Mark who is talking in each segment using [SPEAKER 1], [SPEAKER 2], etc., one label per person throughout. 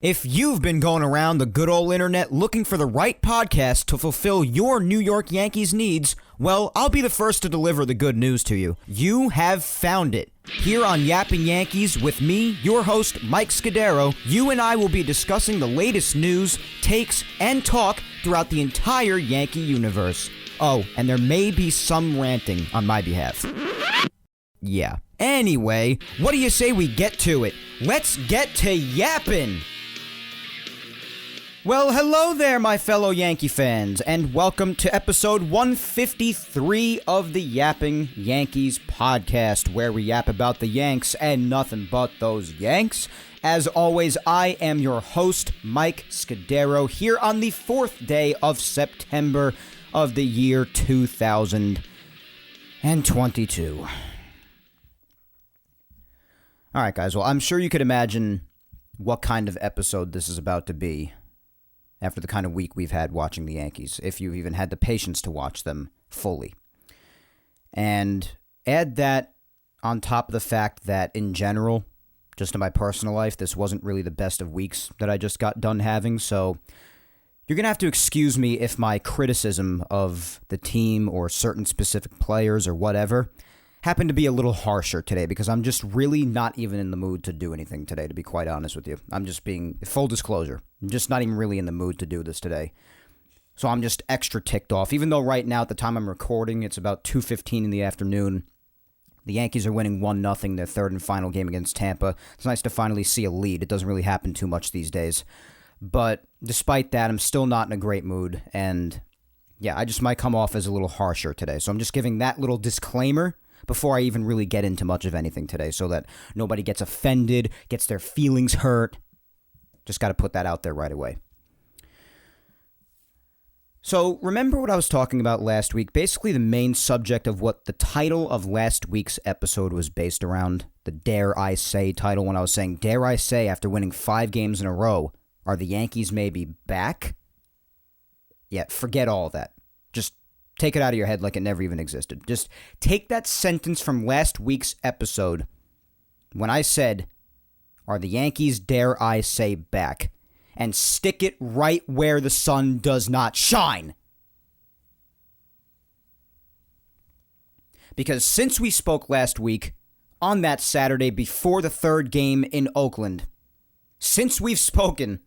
[SPEAKER 1] If you've been going around the good old internet looking for the right podcast to fulfill your New York Yankees needs, well, I'll be the first to deliver the good news to you. You have found it. Here on Yapping Yankees with me, your host, Mike Scudero, you and I will be discussing the latest news, takes, and talk throughout the entire Yankee universe. Oh, and there may be some ranting on my behalf. Yeah. Anyway, what do you say we get to it? Let's get to yapping! Well, hello there, my fellow Yankee fans, and welcome to episode 153 of the Yapping Yankees podcast, where we yap about the Yanks and nothing but those Yanks. As always, I am your host, Mike Scudero, here on the 4th day of September of the year 2022. Alright, guys, well, I'm sure you could imagine what kind of episode this is about to be after the kind of week we've had watching the Yankees, if you've even had the patience to watch them fully. And add that on top of the fact that, in general, just in my personal life, this wasn't really the best of weeks that I just got done having, so you're going to have to excuse me if my criticism of the team or certain specific players or whatever happened to be a little harsher today, because I'm just really not even in the mood to do anything today, to be quite honest with you. I'm just being, full disclosure, I'm just not even really in the mood to do this today. So I'm just extra ticked off, even though right now at the time I'm recording, it's about 2:15 in the afternoon. The Yankees are winning 1-0, their third and final game against Tampa. It's nice to finally see a lead. It doesn't really happen too much these days. But despite that, I'm still not in a great mood, and yeah, I just might come off as a little harsher today. So I'm just giving that little disclaimer before I even really get into much of anything today, so that nobody gets offended, gets their feelings hurt. Just got to put that out there right away. So remember what I was talking about last week? Basically the main subject of what the title of last week's episode was based around, the Dare I Say title, when I was saying, dare I say, after winning 5 games in a row, are the Yankees maybe back? Yeah, forget all that. Just take it out of your head like it never even existed. Just take that sentence from last week's episode when I said, are the Yankees, dare I say, back? And stick it right where the sun does not shine. Because since we spoke last week, on that Saturday before the third game in Oakland, since we've spoken,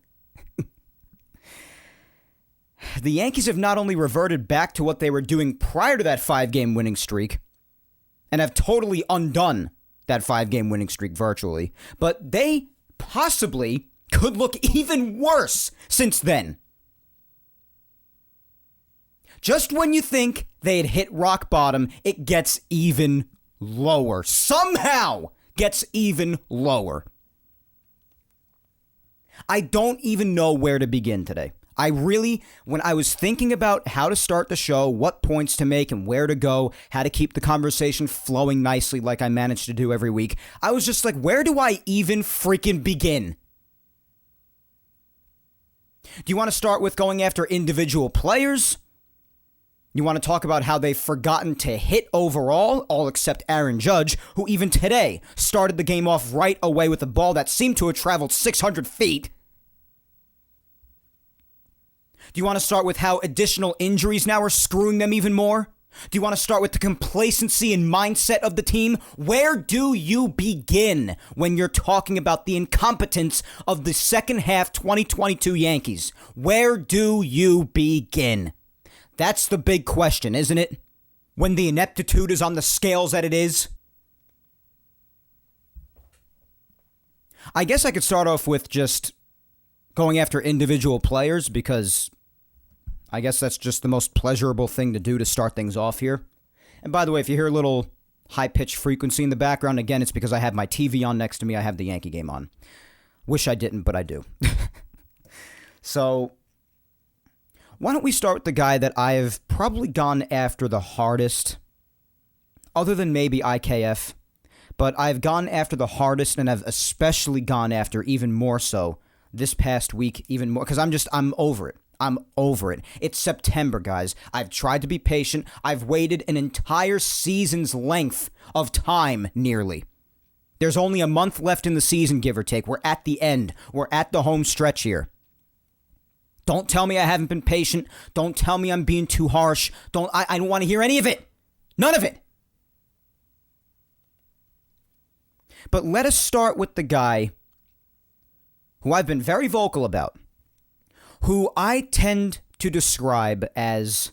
[SPEAKER 1] the Yankees have not only reverted back to what they were doing prior to that 5-game winning streak, and have totally undone that 5-game winning streak virtually, but they possibly could look even worse since then. Just when you think they had hit rock bottom, it gets even lower. Somehow gets even lower. I don't even know where to begin today. When I was thinking about how to start the show, what points to make and where to go, how to keep the conversation flowing nicely like I manage to do every week, I was just like, where do I even freaking begin? Do you want to start with going after individual players? You want to talk about how they've forgotten to hit overall, all except Aaron Judge, who even today started the game off right away with a ball that seemed to have traveled 600 feet? Do you want to start with how additional injuries now are screwing them even more? Do you want to start with the complacency and mindset of the team? Where do you begin when you're talking about the incompetence of the second half 2022 Yankees? Where do you begin? That's the big question, isn't it? When the ineptitude is on the scales that it is? I guess I could start off with just going after individual players, because I guess that's just the most pleasurable thing to do to start things off here. And by the way, if you hear a little high-pitched frequency in the background, again, it's because I have my TV on next to me. I have the Yankee game on. Wish I didn't, but I do. So, why don't we start with the guy that I've probably gone after the hardest, other than maybe IKF, but I've gone after the hardest, and I've especially gone after even more so this past week, even more, because I'm over it. I'm over it. It's September, guys. I've tried to be patient. I've waited an entire season's length of time, nearly, There's only a month left in the season, give or take. We're at the end. We're at the home stretch here. Don't tell me I haven't been patient. Don't tell me I'm being too harsh. I don't want to hear any of it. None of it. But let us start with the guy who I've been very vocal about, who I tend to describe as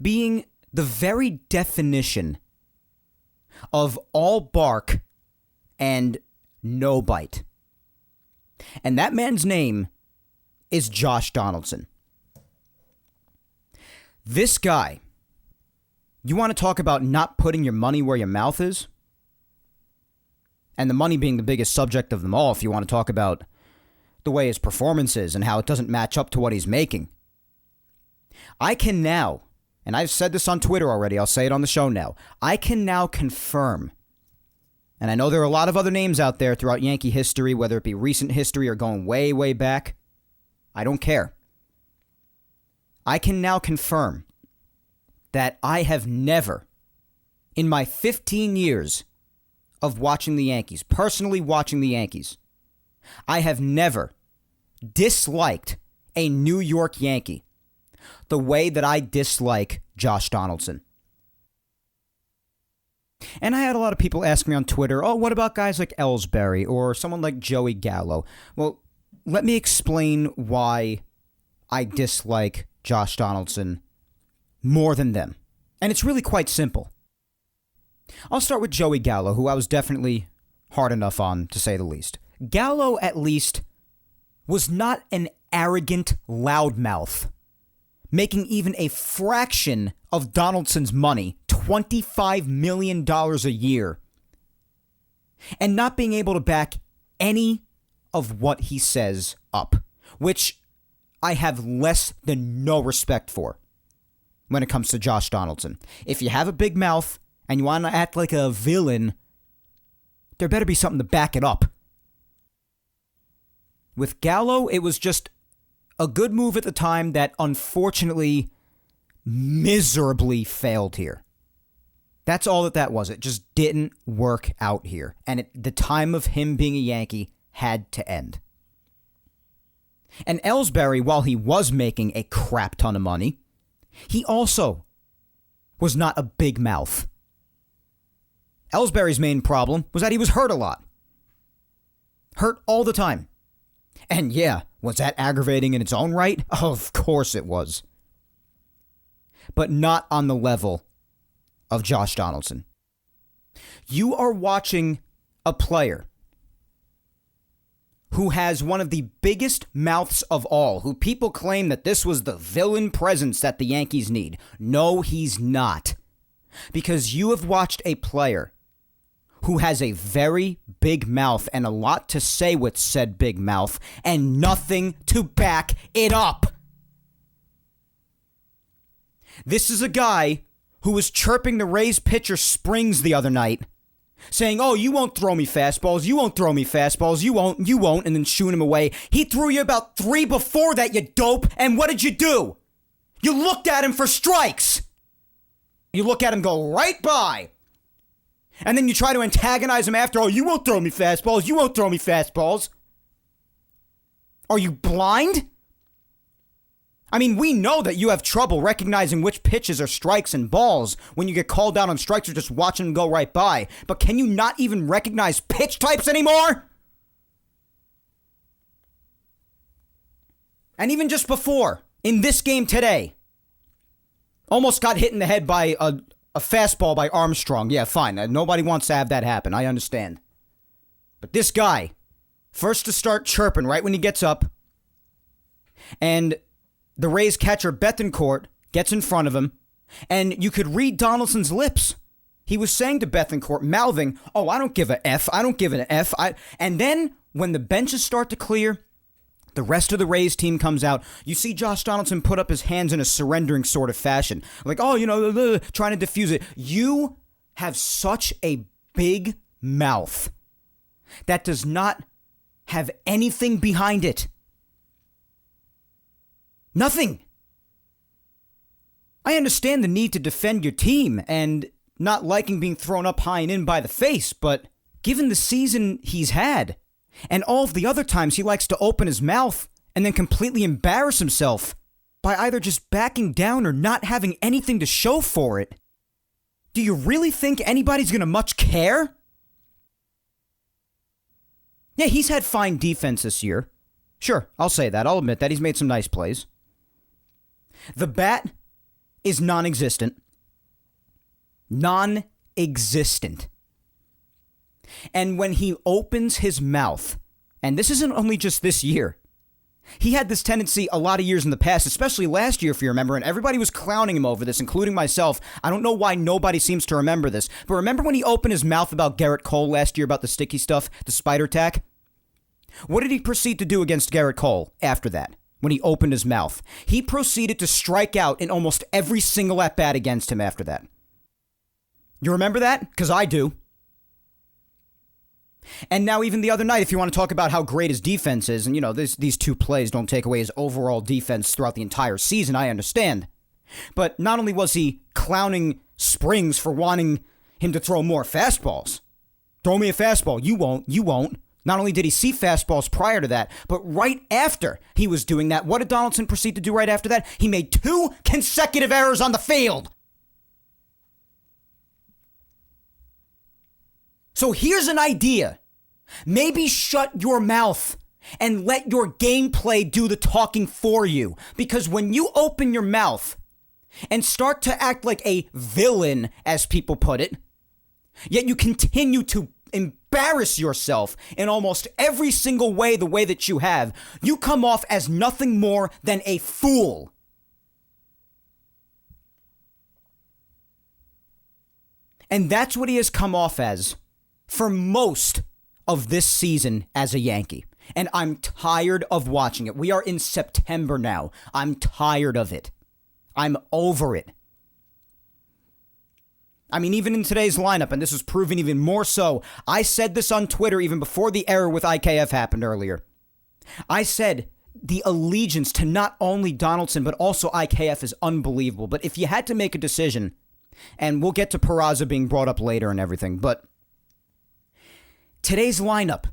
[SPEAKER 1] being the very definition of all bark and no bite. And that man's name is Josh Donaldson. This guy, you want to talk about not putting your money where your mouth is? And the money being the biggest subject of them all, if you want to talk about the way his performance is and how it doesn't match up to what he's making. I can now, and I've said this on Twitter already, I'll say it on the show now, I can now confirm, and I know there are a lot of other names out there throughout Yankee history, whether it be recent history or going way, way back, I don't care. I can now confirm that I have never, in my 15 years of watching the Yankees, personally watching the Yankees, I have never disliked a New York Yankee the way that I dislike Josh Donaldson. And I had a lot of people ask me on Twitter, oh, what about guys like Ellsbury or someone like Joey Gallo? Well, let me explain why I dislike Josh Donaldson more than them. And it's really quite simple. I'll start with Joey Gallo, who I was definitely hard enough on, to say the least. Gallo, at least, was not an arrogant loudmouth, making even a fraction of Donaldson's money, $25 million a year, and not being able to back any of what he says up, which I have less than no respect for when it comes to Josh Donaldson. If you have a big mouth and you want to act like a villain, there better be something to back it up. With Gallo, it was just a good move at the time that unfortunately miserably failed here. That's all that was. It just didn't work out here. And the time of him being a Yankee had to end. And Ellsbury, while he was making a crap ton of money, he also was not a big mouth. Ellsbury's main problem was that he was hurt a lot. Hurt all the time. And yeah, was that aggravating in its own right? Of course it was. But not on the level of Josh Donaldson. You are watching a player who has one of the biggest mouths of all, who people claim that this was the villain presence that the Yankees need. No, he's not. Because you have watched a player who has a very big mouth and a lot to say with said big mouth and nothing to back it up. This is a guy who was chirping the Rays pitcher Springs the other night, saying, oh, you won't throw me fastballs, you won't throw me fastballs, you won't, and then shooing him away. He threw you about 3 before that, you dope, and what did you do? You looked at him for strikes. You look at him go right by. And then you try to antagonize him after, oh, you won't throw me fastballs, you won't throw me fastballs. Are you blind? I mean, we know that you have trouble recognizing which pitches are strikes and balls when you get called out on strikes or just watching them go right by. But can you not even recognize pitch types anymore? And even just before, in this game today, almost got hit in the head by a fastball by Armstrong. Yeah, fine. Nobody wants to have that happen. I understand. But this guy, first to start chirping right when he gets up, and the Rays catcher Bethancourt gets in front of him, and you could read Donaldson's lips. He was saying to Bethancourt, mouthing, oh, I don't give a F. I don't give an F. And then when the benches start to clear, the rest of the Rays team comes out. You see Josh Donaldson put up his hands in a surrendering sort of fashion. Like, oh, trying to diffuse it. You have such a big mouth that does not have anything behind it. Nothing. I understand the need to defend your team and not liking being thrown up high and in by the face, but given the season he's had, and all of the other times he likes to open his mouth and then completely embarrass himself by either just backing down or not having anything to show for it, do you really think anybody's going to much care? Yeah, he's had fine defense this year. Sure, I'll say that. I'll admit that. He's made some nice plays. The bat is non-existent. Non-existent. And when he opens his mouth, and this isn't only just this year, he had this tendency a lot of years in the past, especially last year, if you remember, and everybody was clowning him over this, including myself. I don't know why nobody seems to remember this, but remember when he opened his mouth about Garrett Cole last year about the sticky stuff, the spider tack? What did he proceed to do against Garrett Cole after that, when he opened his mouth? He proceeded to strike out in almost every single at-bat against him after that. You remember that? Because I do. And now even the other night, if you want to talk about how great his defense is, and these two plays don't take away his overall defense throughout the entire season, I understand. But not only was he clowning Springs for wanting him to throw more fastballs. Throw me a fastball. You won't. Not only did he see fastballs prior to that, but right after he was doing that, what did Donaldson proceed to do right after that? He made 2 consecutive errors on the field. So here's an idea. Maybe shut your mouth and let your gameplay do the talking for you. Because when you open your mouth and start to act like a villain, as people put it, yet you continue to embarrass yourself in almost every single way, the way that you have, you come off as nothing more than a fool. And that's what he has come off as for most of this season as a Yankee. And I'm tired of watching it. We are in September now. I'm tired of it. I'm over it. I mean, even in today's lineup, and this was proven even more so, I said this on Twitter even before the error with IKF happened earlier. I said the allegiance to not only Donaldson, but also IKF is unbelievable. But if you had to make a decision, and we'll get to Peraza being brought up later and everything, but today's lineup,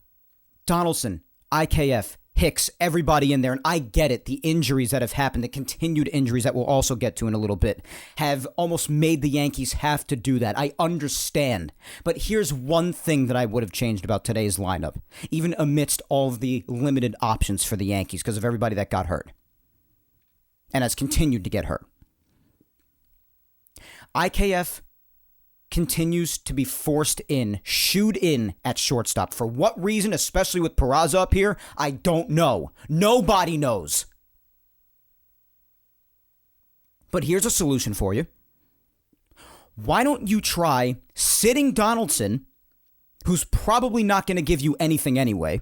[SPEAKER 1] Donaldson, IKF, Hicks, everybody in there, and I get it, the injuries that have happened, the continued injuries that we'll also get to in a little bit, have almost made the Yankees have to do that. I understand. But here's one thing that I would have changed about today's lineup, even amidst all of the limited options for the Yankees because of everybody that got hurt and has continued to get hurt. IKF continues to be shooed in at shortstop. For what reason, especially with Peraza up here, I don't know. Nobody knows. But here's a solution for you. Why don't you try sitting Donaldson, who's probably not going to give you anything anyway?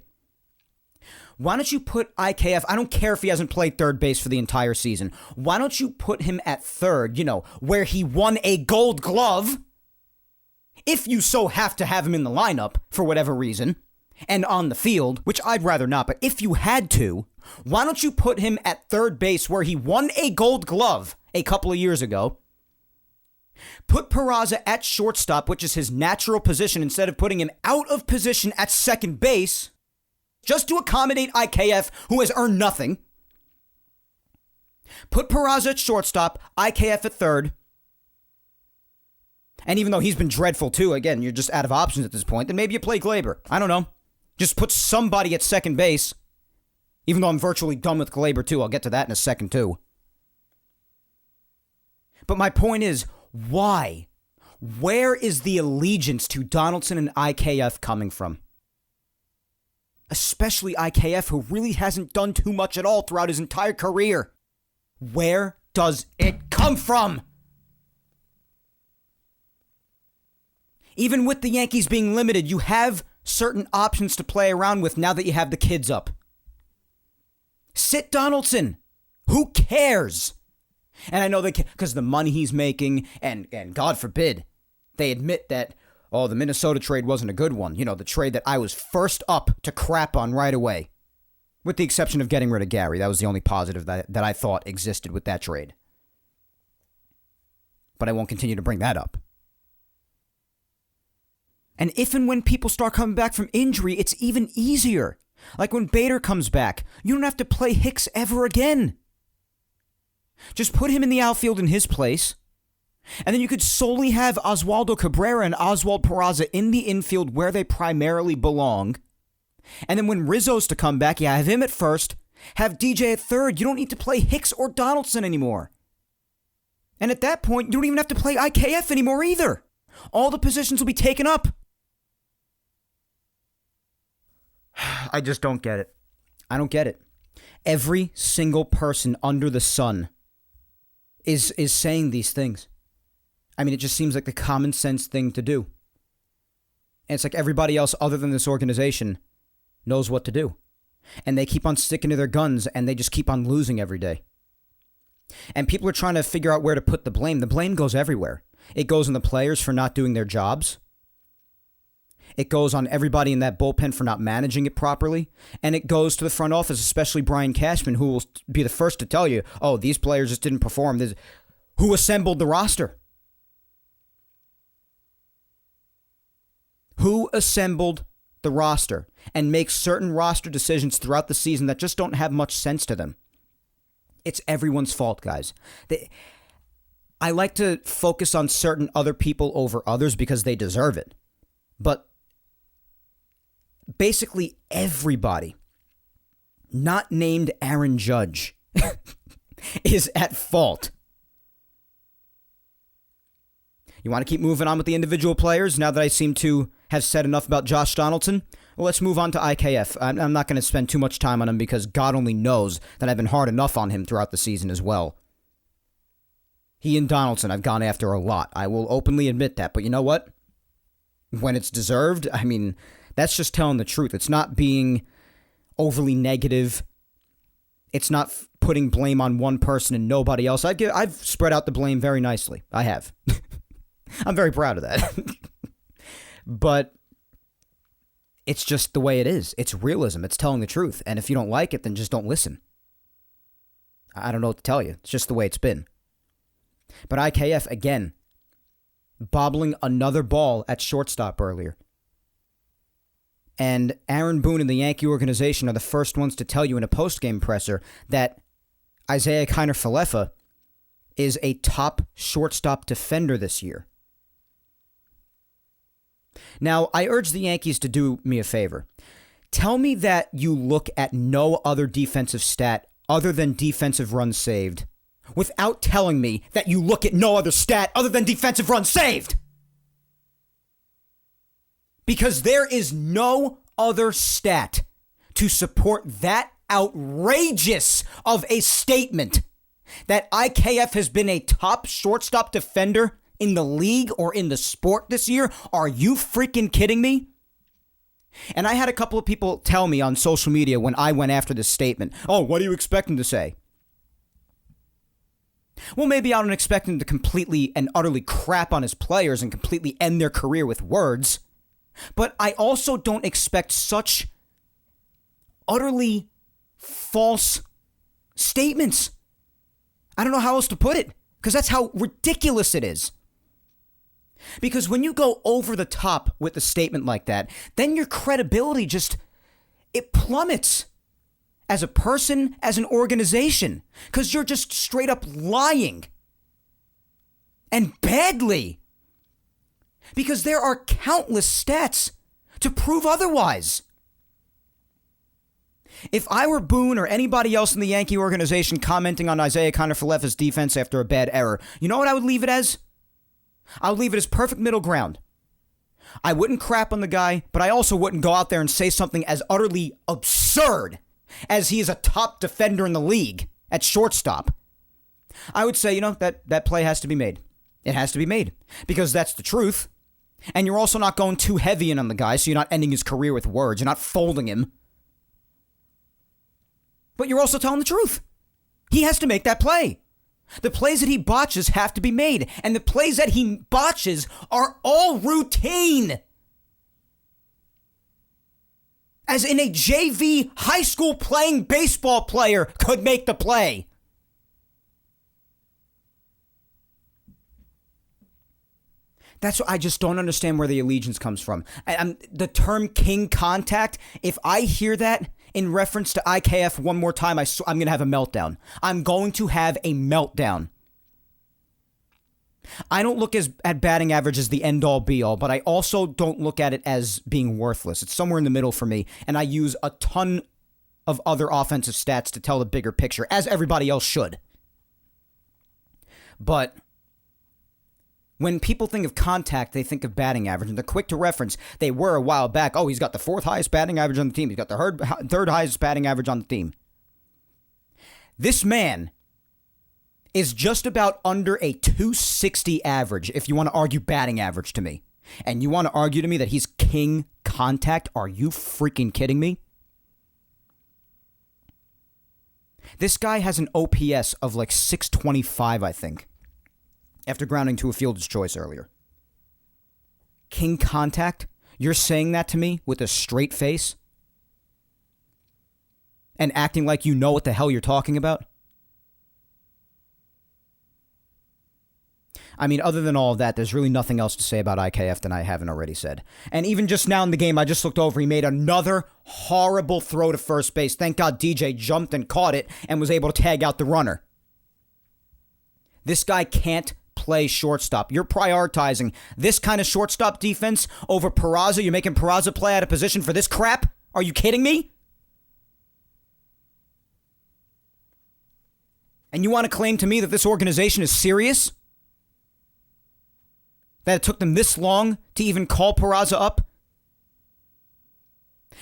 [SPEAKER 1] Why don't you put IKF, I don't care if he hasn't played third base for the entire season. Why don't you put him at third, where he won a Gold Glove? If you so have to have him in the lineup for whatever reason, and on the field, which I'd rather not, but if you had to, why don't you put him at third base where he won a Gold Glove a couple of years ago? Put Peraza at shortstop, which is his natural position, instead of putting him out of position at second base, just to accommodate IKF, who has earned nothing. Put Peraza at shortstop, IKF at third. And even though he's been dreadful too, again, you're just out of options at this point, then maybe you play Glaber. I don't know. Just put somebody at second base. Even though I'm virtually done with Glaber too. I'll get to that in a second too. But my point is, why? Where is the allegiance to Donaldson and IKF coming from? Especially IKF, who really hasn't done too much at all throughout his entire career. Where does it come from? Even with the Yankees being limited, you have certain options to play around with now that you have the kids up. Sit Donaldson. Who cares? And I know that because the money he's making, and God forbid, they admit that, the Minnesota trade wasn't a good one. The trade that I was first up to crap on right away. With the exception of getting rid of Gary. That was the only positive that I thought existed with that trade. But I won't continue to bring that up. And if and when people start coming back from injury, it's even easier. Like when Bader comes back, you don't have to play Hicks ever again. Just put him in the outfield in his place, and then you could solely have Oswaldo Cabrera and Oswald Peraza in the infield where they primarily belong. And then when Rizzo's to come back, you have him at first, have DJ at third. You don't need to play Hicks or Donaldson anymore. And at that point, you don't even have to play IKF anymore either. All the positions will be taken up. I just don't get it. I don't get it. Every single person under the sun is saying these things. I mean, it just seems like the common sense thing to do. And it's like everybody else other than this organization knows what to do. And they keep on sticking to their guns, and they just keep on losing every day. And people are trying to figure out where to put the blame. The blame goes everywhere. It goes on the players for not doing their jobs. It goes on everybody in that bullpen for not managing it properly. And it goes to the front office, especially Brian Cashman, who will be the first to tell you, oh, these players just didn't perform. Who assembled the roster? Who assembled the roster and makes certain roster decisions throughout the season that just don't have much sense to them? It's everyone's fault, guys. I like to focus on certain other people over others because they deserve it. But basically everybody, not named Aaron Judge, is at fault. You want to keep moving on with the individual players now that I seem to have said enough about Josh Donaldson? Well, let's move on to IKF. I'm not going to spend too much time on him because God only knows that I've been hard enough on him throughout the season as well. He and Donaldson I've gone after a lot. I will openly admit that. But you know what? When it's deserved, I mean, that's just telling the truth. It's not being overly negative. It's not putting blame on one person and nobody else. I've spread out the blame very nicely. I have. I'm very proud of that. But it's just the way it is. It's realism. It's telling the truth. And if you don't like it, then just don't listen. I don't know what to tell you. It's just the way it's been. But IKF, again, bobbling another ball at shortstop earlier. And Aaron Boone and the Yankee organization are the first ones to tell you in a post-game presser that Isaiah Kiner-Falefa is a top shortstop defender this year. Now, I urge the Yankees to do me a favor. Tell me that you look at no other defensive stat other than defensive runs saved without telling me that you look at no other stat other than defensive runs saved. Because there is no other stat to support that outrageous of a statement that IKF has been a top shortstop defender in the league or in the sport this year. Are you freaking kidding me? And I had a couple of people tell me on social media when I went after this statement, oh, what do you expect him to say? Well, maybe I don't expect him to completely and utterly crap on his players and completely end their career with words. But I also don't expect such utterly false statements. I don't know how else to put it, because that's how ridiculous it is. Because when you go over the top with a statement like that, then your credibility it plummets as a person, as an organization, because you're just straight up lying. And badly. Because there are countless stats to prove otherwise. If I were Boone or anybody else in the Yankee organization commenting on Isaiah Kiner-Falefa's defense after a bad error, you know what I would leave it as? I would leave it as perfect middle ground. I wouldn't crap on the guy, but I also wouldn't go out there and say something as utterly absurd as he is a top defender in the league at shortstop. I would say, that play has to be made. It has to be made because that's the truth. And you're also not going too heavy in on the guy, so you're not ending his career with words. You're not folding him. But you're also telling the truth. He has to make that play. The plays that he botches have to be made. And the plays that he botches are all routine. As in a JV high school playing baseball player could make the play. That's what I just don't understand where the allegiance comes from. The term king contact, if I hear that in reference to IKF one more time, I'm going to have a meltdown. I'm going to have a meltdown. I don't look at batting average as the end-all, be-all, but I also don't look at it as being worthless. It's somewhere in the middle for me, and I use a ton of other offensive stats to tell the bigger picture, as everybody else should. But when people think of contact, they think of batting average, and they're quick to reference. They were a while back, oh, he's got the fourth highest batting average on the team. He's got the third highest batting average on the team. This man is just about under a 260 average, if you want to argue batting average to me. And you want to argue to me that he's king contact? Are you freaking kidding me? This guy has an OPS of like 625, I think, after grounding to a fielder's choice earlier. King contact? You're saying that to me with a straight face? And acting like you know what the hell you're talking about? I mean, other than all of that, there's really nothing else to say about IKF than I haven't already said. And even just now in the game, I just looked over. He made another horrible throw to first base. Thank God DJ jumped and caught it and was able to tag out the runner. This guy can't play shortstop. You're prioritizing this kind of shortstop defense over Peraza. You're making Peraza play out of position for this crap? Are you kidding me? And you want to claim to me that this organization is serious? That it took them this long to even call Peraza up?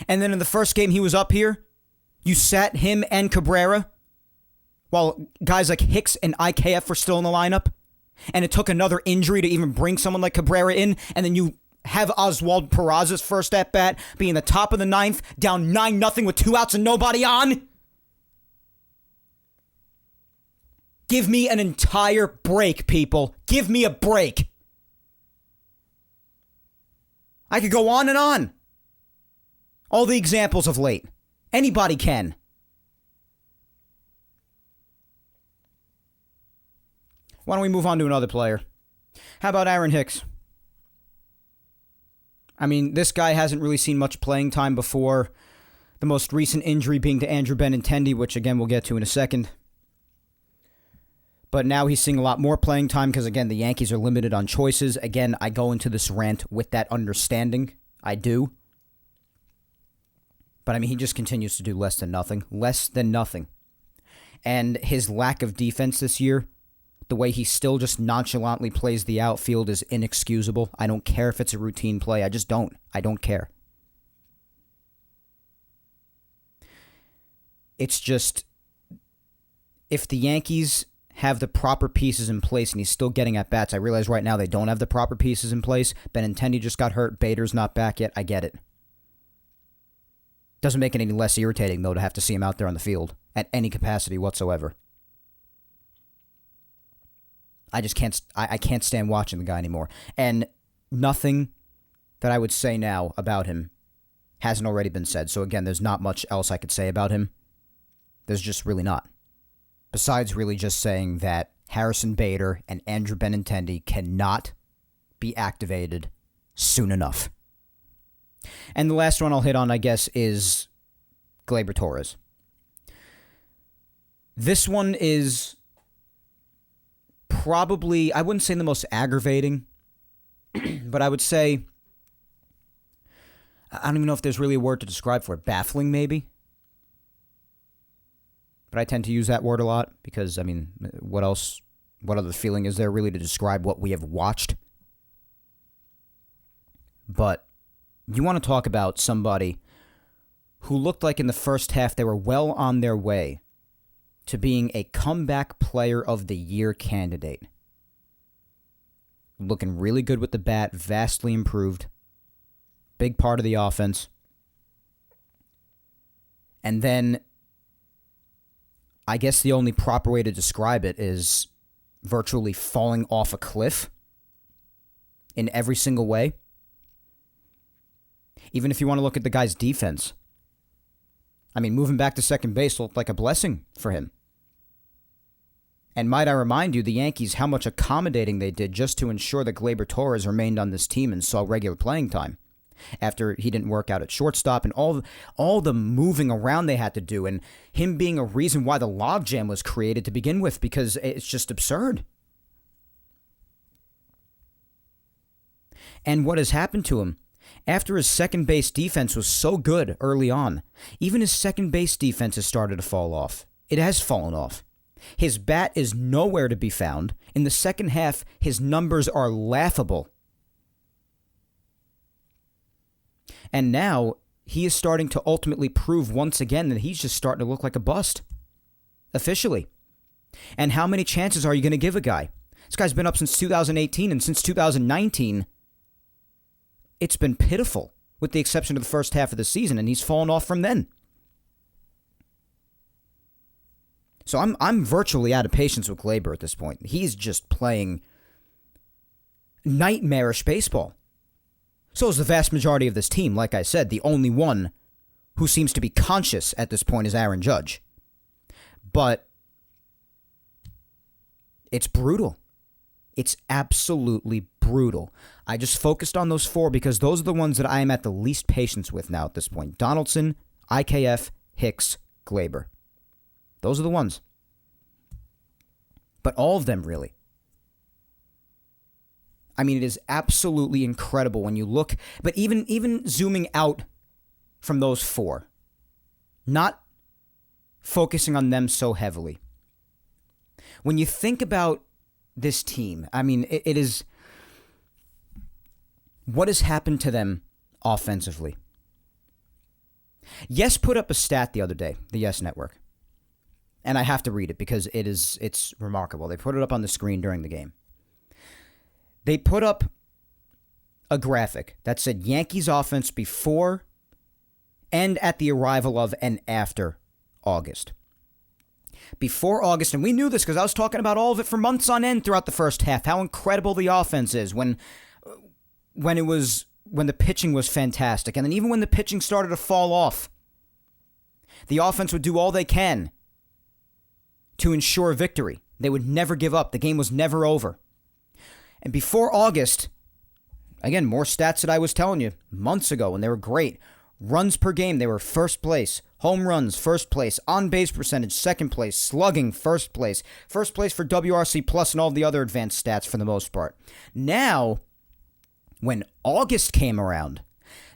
[SPEAKER 1] And then in the first game he was up here, you sat him and Cabrera while guys like Hicks and IKF were still in the lineup? And it took another injury to even bring someone like Cabrera in, and then you have Oswald Peraza's first at-bat being the top of the ninth, down 9-0 with 2 outs and nobody on? Give me an entire break, people. Give me a break. I could go on and on. All the examples of late. Anybody can. Why don't we move on to another player? How about Aaron Hicks? I mean, this guy hasn't really seen much playing time before. The most recent injury being to Andrew Benintendi, which again we'll get to in a second. But now he's seeing a lot more playing time because, again, the Yankees are limited on choices. Again, I go into this rant with that understanding. I do. But, I mean, he just continues to do less than nothing. Less than nothing. And his lack of defense this year, the way he still just nonchalantly plays the outfield is inexcusable. I don't care if it's a routine play. I just don't. I don't care. It's just, if the Yankees have the proper pieces in place and he's still getting at bats. I realize right now they don't have the proper pieces in place. Benintendi just got hurt. Bader's not back yet. I get it. Doesn't make it any less irritating, though, to have to see him out there on the field at any capacity whatsoever. I just can't. I can't stand watching the guy anymore. And nothing that I would say now about him hasn't already been said. So again, there's not much else I could say about him. There's just really not. Besides really just saying that Harrison Bader and Andrew Benintendi cannot be activated soon enough. And the last one I'll hit on, I guess, is Gleyber Torres. This one is probably, I wouldn't say the most aggravating, but I would say, I don't even know if there's really a word to describe for it. Baffling, maybe? But I tend to use that word a lot because, I mean, what else, what other feeling is there really to describe what we have watched? But you want to talk about somebody who looked like in the first half they were well on their way to being a comeback player of the year candidate. Looking really good with the bat, vastly improved. Big part of the offense. And then I guess the only proper way to describe it is virtually falling off a cliff in every single way. Even if you want to look at the guy's defense. I mean, moving back to second base looked like a blessing for him. And might I remind you, the Yankees, how much accommodating they did just to ensure that Gleyber Torres remained on this team and saw regular playing time after he didn't work out at shortstop, and all the moving around they had to do, and him being a reason why the logjam was created to begin with, because it's just absurd. And what has happened to him? After his second base defense was so good early on, even his second base defense has started to fall off. It has fallen off. His bat is nowhere to be found. In the second half, his numbers are laughable. And now he is starting to ultimately prove once again that he's just starting to look like a bust. Officially. And how many chances are you going to give a guy? This guy's been up since 2018, and since 2019, it's been pitiful, with the exception of the first half of the season, and he's fallen off from then. So I'm virtually out of patience with Gleyber at this point. He's just playing nightmarish baseball. So is the vast majority of this team. Like I said, the only one who seems to be conscious at this point is Aaron Judge. But it's brutal. It's absolutely brutal. I just focused on those four because those are the ones that I am at the least patience with now at this point. Donaldson, IKF, Hicks, Gleyber. Those are the ones. But all of them, really. I mean, it is absolutely incredible when you look. But even zooming out from those four, not focusing on them so heavily. When you think about this team, I mean, it is what has happened to them offensively. Yes put up a stat the other day, the Yes Network. And I have to read it because it's remarkable. They put it up on the screen during the game. They put up a graphic that said Yankees offense before and at the arrival of and after August. Before August, and we knew this because I was talking about all of it for months on end throughout the first half, how incredible the offense is when the pitching was fantastic. And then even when the pitching started to fall off, the offense would do all they can to ensure victory. They would never give up. The game was never over. And before August, again, more stats that I was telling you months ago when they were great. Runs per game, they were first place. Home runs, first place. On-base percentage, second place. Slugging, first place. First place for WRC Plus and all the other advanced stats for the most part. Now, when August came around,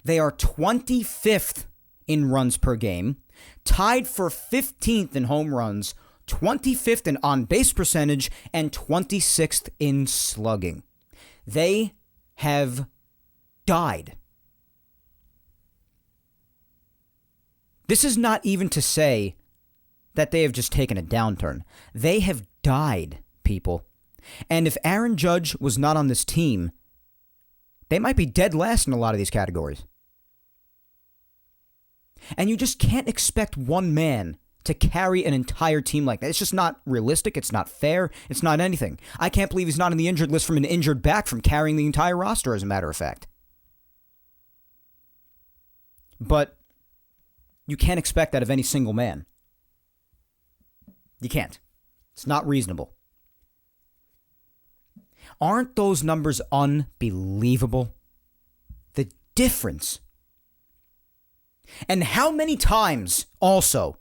[SPEAKER 1] they are 25th in runs per game, tied for 15th in home runs, 25th in on-base percentage, and 26th in slugging. They have died. This is not even to say that they have just taken a downturn. They have died, people. And if Aaron Judge was not on this team, they might be dead last in a lot of these categories. And you just can't expect one man to carry an entire team like that. It's just not realistic. It's not fair. It's not anything. I can't believe he's not on the injured list from an injured back from carrying the entire roster, as a matter of fact. But you can't expect that of any single man. You can't. It's not reasonable. Aren't those numbers unbelievable? The difference. And how many times, also,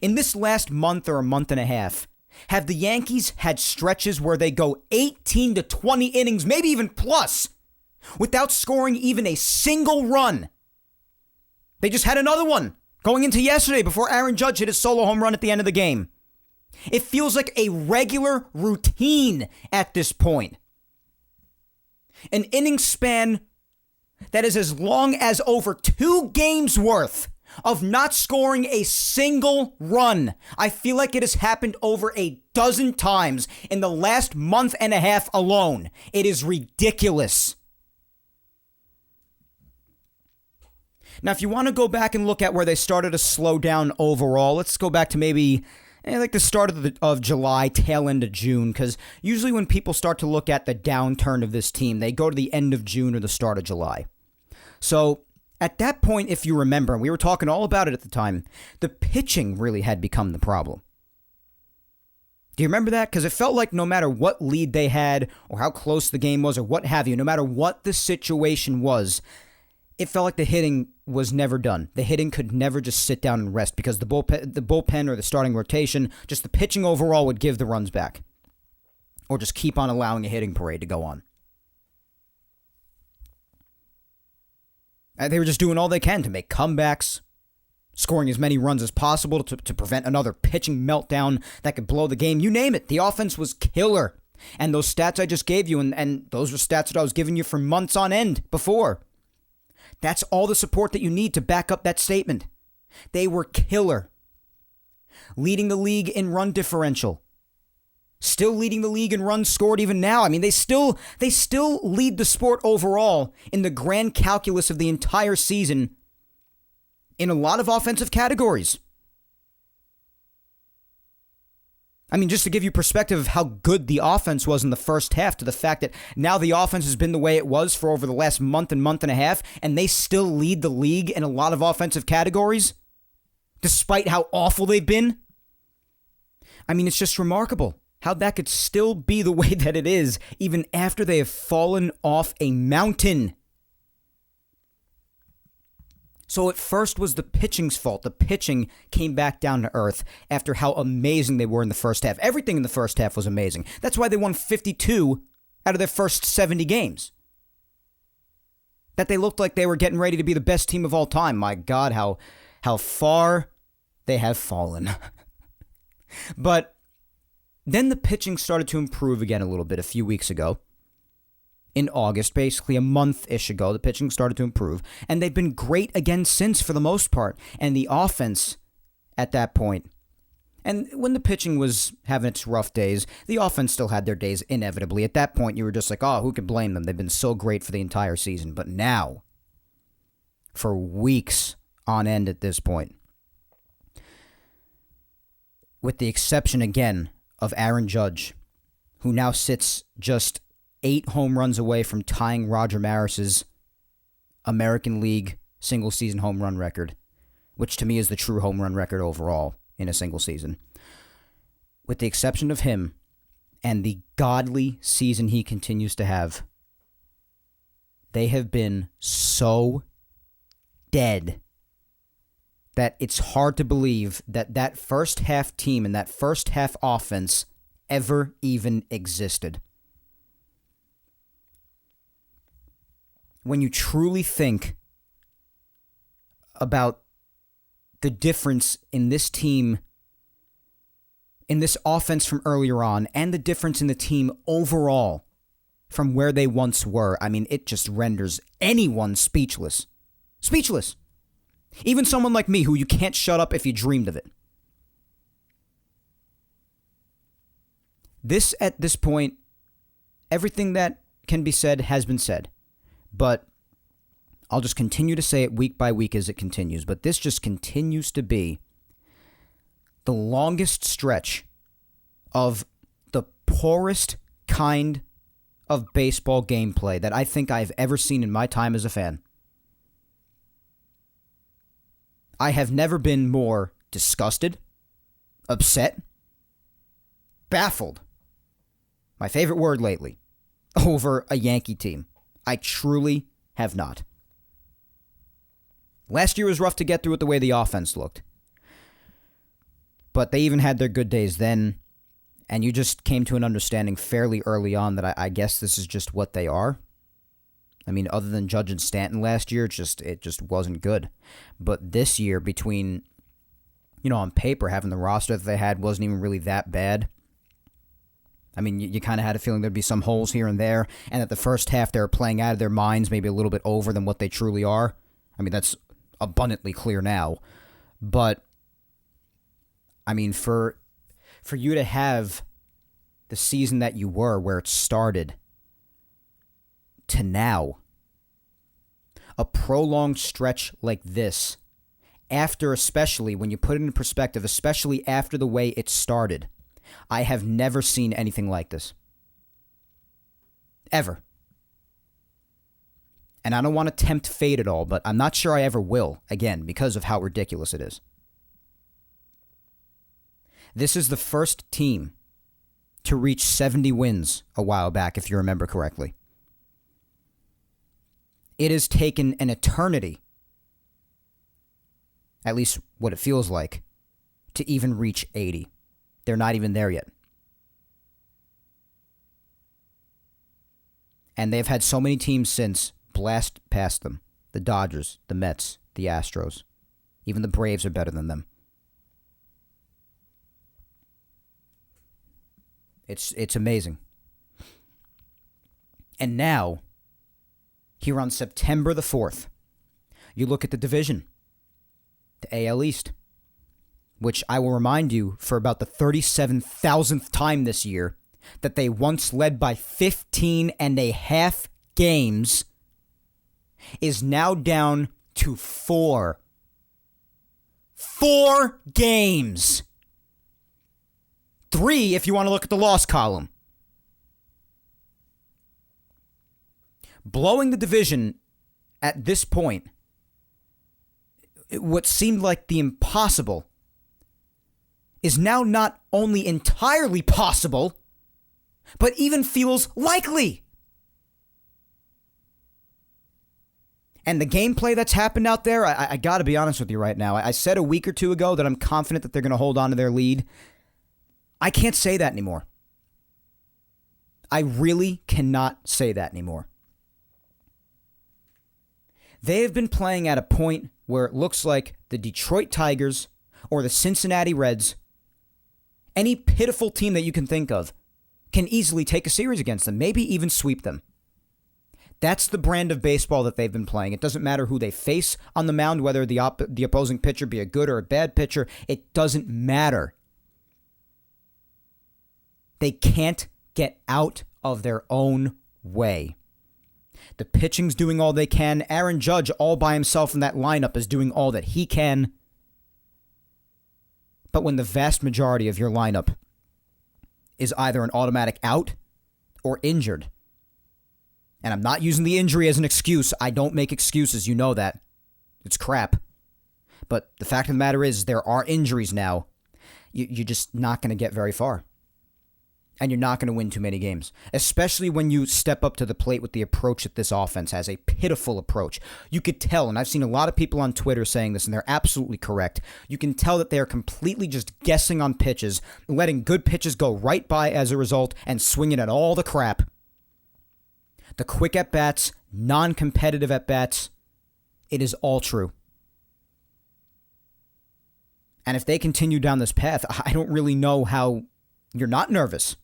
[SPEAKER 1] in this last month or a month and a half, have the Yankees had stretches where they go 18 to 20 innings, maybe even plus, without scoring even a single run? They just had another one going into yesterday before Aaron Judge hit his solo home run at the end of the game. It feels like a regular routine at this point. An inning span that is as long as over 2 games worth of not scoring a single run. I feel like it has happened over a dozen times in the last month and a half alone. It is ridiculous. Now, if you want to go back and look at where they started to slow down overall, let's go back to maybe like the start of July, tail end of June, because usually when people start to look at the downturn of this team, they go to the end of June or the start of July. So at that point, if you remember, and we were talking all about it at the time, the pitching really had become the problem. Do you remember that? Because it felt like no matter what lead they had or how close the game was or what have you, no matter what the situation was, it felt like the hitting was never done. The hitting could never just sit down and rest because the bullpen or the starting rotation, just the pitching overall would give the runs back or just keep on allowing a hitting parade to go on. And they were just doing all they can to make comebacks, scoring as many runs as possible to prevent another pitching meltdown that could blow the game. You name it. The offense was killer. And those stats I just gave you, and those were stats that I was giving you for months on end before. That's all the support that you need to back up that statement. They were killer. Leading the league in run differential. Still leading the league in runs scored even now. I mean, they still lead the sport overall in the grand calculus of the entire season in a lot of offensive categories. I mean, just to give you perspective of how good the offense was in the first half to the fact that now the offense has been the way it was for over the last month and a half, and they still lead the league in a lot of offensive categories, despite how awful they've been. I mean, it's just remarkable how that could still be the way that it is, even after they have fallen off a mountain. So at first was the pitching's fault. The pitching came back down to earth after how amazing they were in the first half. Everything in the first half was amazing. That's why they won 52 out of their first 70 games. That they looked like they were getting ready to be the best team of all time. My God, how far they have fallen. But then the pitching started to improve again a little bit a few weeks ago. In August, basically a month-ish ago, the pitching started to improve. And they've been great again since, for the most part. And the offense at that point, and when the pitching was having its rough days, the offense still had their days inevitably. At that point, you were just like, oh, who can blame them? They've been so great for the entire season. But now, for weeks on end at this point, with the exception, again, of Aaron Judge, who now sits just 8 home runs away from tying Roger Maris's American League single-season home run record, which to me is the true home run record overall in a single season. With the exception of him and the godly season he continues to have, they have been so dead that it's hard to believe that that first half team and that first half offense ever even existed. When you truly think about the difference in this team, in this offense from earlier on, and the difference in the team overall from where they once were, I mean, it just renders anyone speechless. Speechless. Even someone like me, who you can't shut up if you dreamed of it. At this point, everything that can be said has been said. But I'll just continue to say it week by week as it continues. But this just continues to be the longest stretch of the poorest kind of baseball gameplay that I think I've ever seen in my time as a fan. I have never been more disgusted, upset, baffled, my favorite word lately, over a Yankee team. I truly have not. Last year was rough to get through with the way the offense looked. But they even had their good days then, and you just came to an understanding fairly early on that I guess this is just what they are. I mean, other than Judge and Stanton last year, it just wasn't good. But this year, between, on paper, having the roster that they had wasn't even really that bad. I mean, you kind of had a feeling there'd be some holes here and there, and that the first half they were playing out of their minds, maybe a little bit over than what they truly are. I mean, that's abundantly clear now. But, I mean, for you to have the season that you were, where it started, to now, a prolonged stretch like this, after, especially, when you put it in perspective, especially after the way it started, I have never seen anything like this. Ever. And I don't want to tempt fate at all, but I'm not sure I ever will, again, because of how ridiculous it is. This is the first team to reach 70 wins a while back, if you remember correctly. It has taken an eternity, at least what it feels like, to even reach 80. They're not even there yet. And they've had so many teams since blast past them. The Dodgers, the Mets, the Astros. Even the Braves are better than them. It's amazing. And now, here on September the 4th, you look at the division, the AL East, which I will remind you for about the 37,000th time this year, that they once led by 15 and a half games, is now down to 4. 4 games. 3 if you want to look at the loss column. Blowing the division at this point, what seemed like the impossible, is now not only entirely possible, but even feels likely. And the gameplay that's happened out there, I got to be honest with you right now. I said a week or two ago that I'm confident that they're going to hold on to their lead. I can't say that anymore. I really cannot say that anymore. They have been playing at a point where it looks like the Detroit Tigers or the Cincinnati Reds, any pitiful team that you can think of, can easily take a series against them, maybe even sweep them. That's the brand of baseball that they've been playing. It doesn't matter who they face on the mound, whether the opposing pitcher be a good or a bad pitcher. It doesn't matter. They can't get out of their own way. The pitching's doing all they can. Aaron Judge all by himself in that lineup is doing all that he can. But when the vast majority of your lineup is either an automatic out or injured, and I'm not using the injury as an excuse. I don't make excuses. You know that. It's crap. But the fact of the matter is there are injuries now. You're just not going to get very far. And you're not going to win too many games, especially when you step up to the plate with the approach that this offense has, a pitiful approach. You could tell, and I've seen a lot of people on Twitter saying this, and they're absolutely correct. You can tell that they're completely just guessing on pitches, letting good pitches go right by as a result, and swinging at all the crap. The quick at-bats, non-competitive at-bats, it is all true. And if they continue down this path, I don't really know how you're not nervous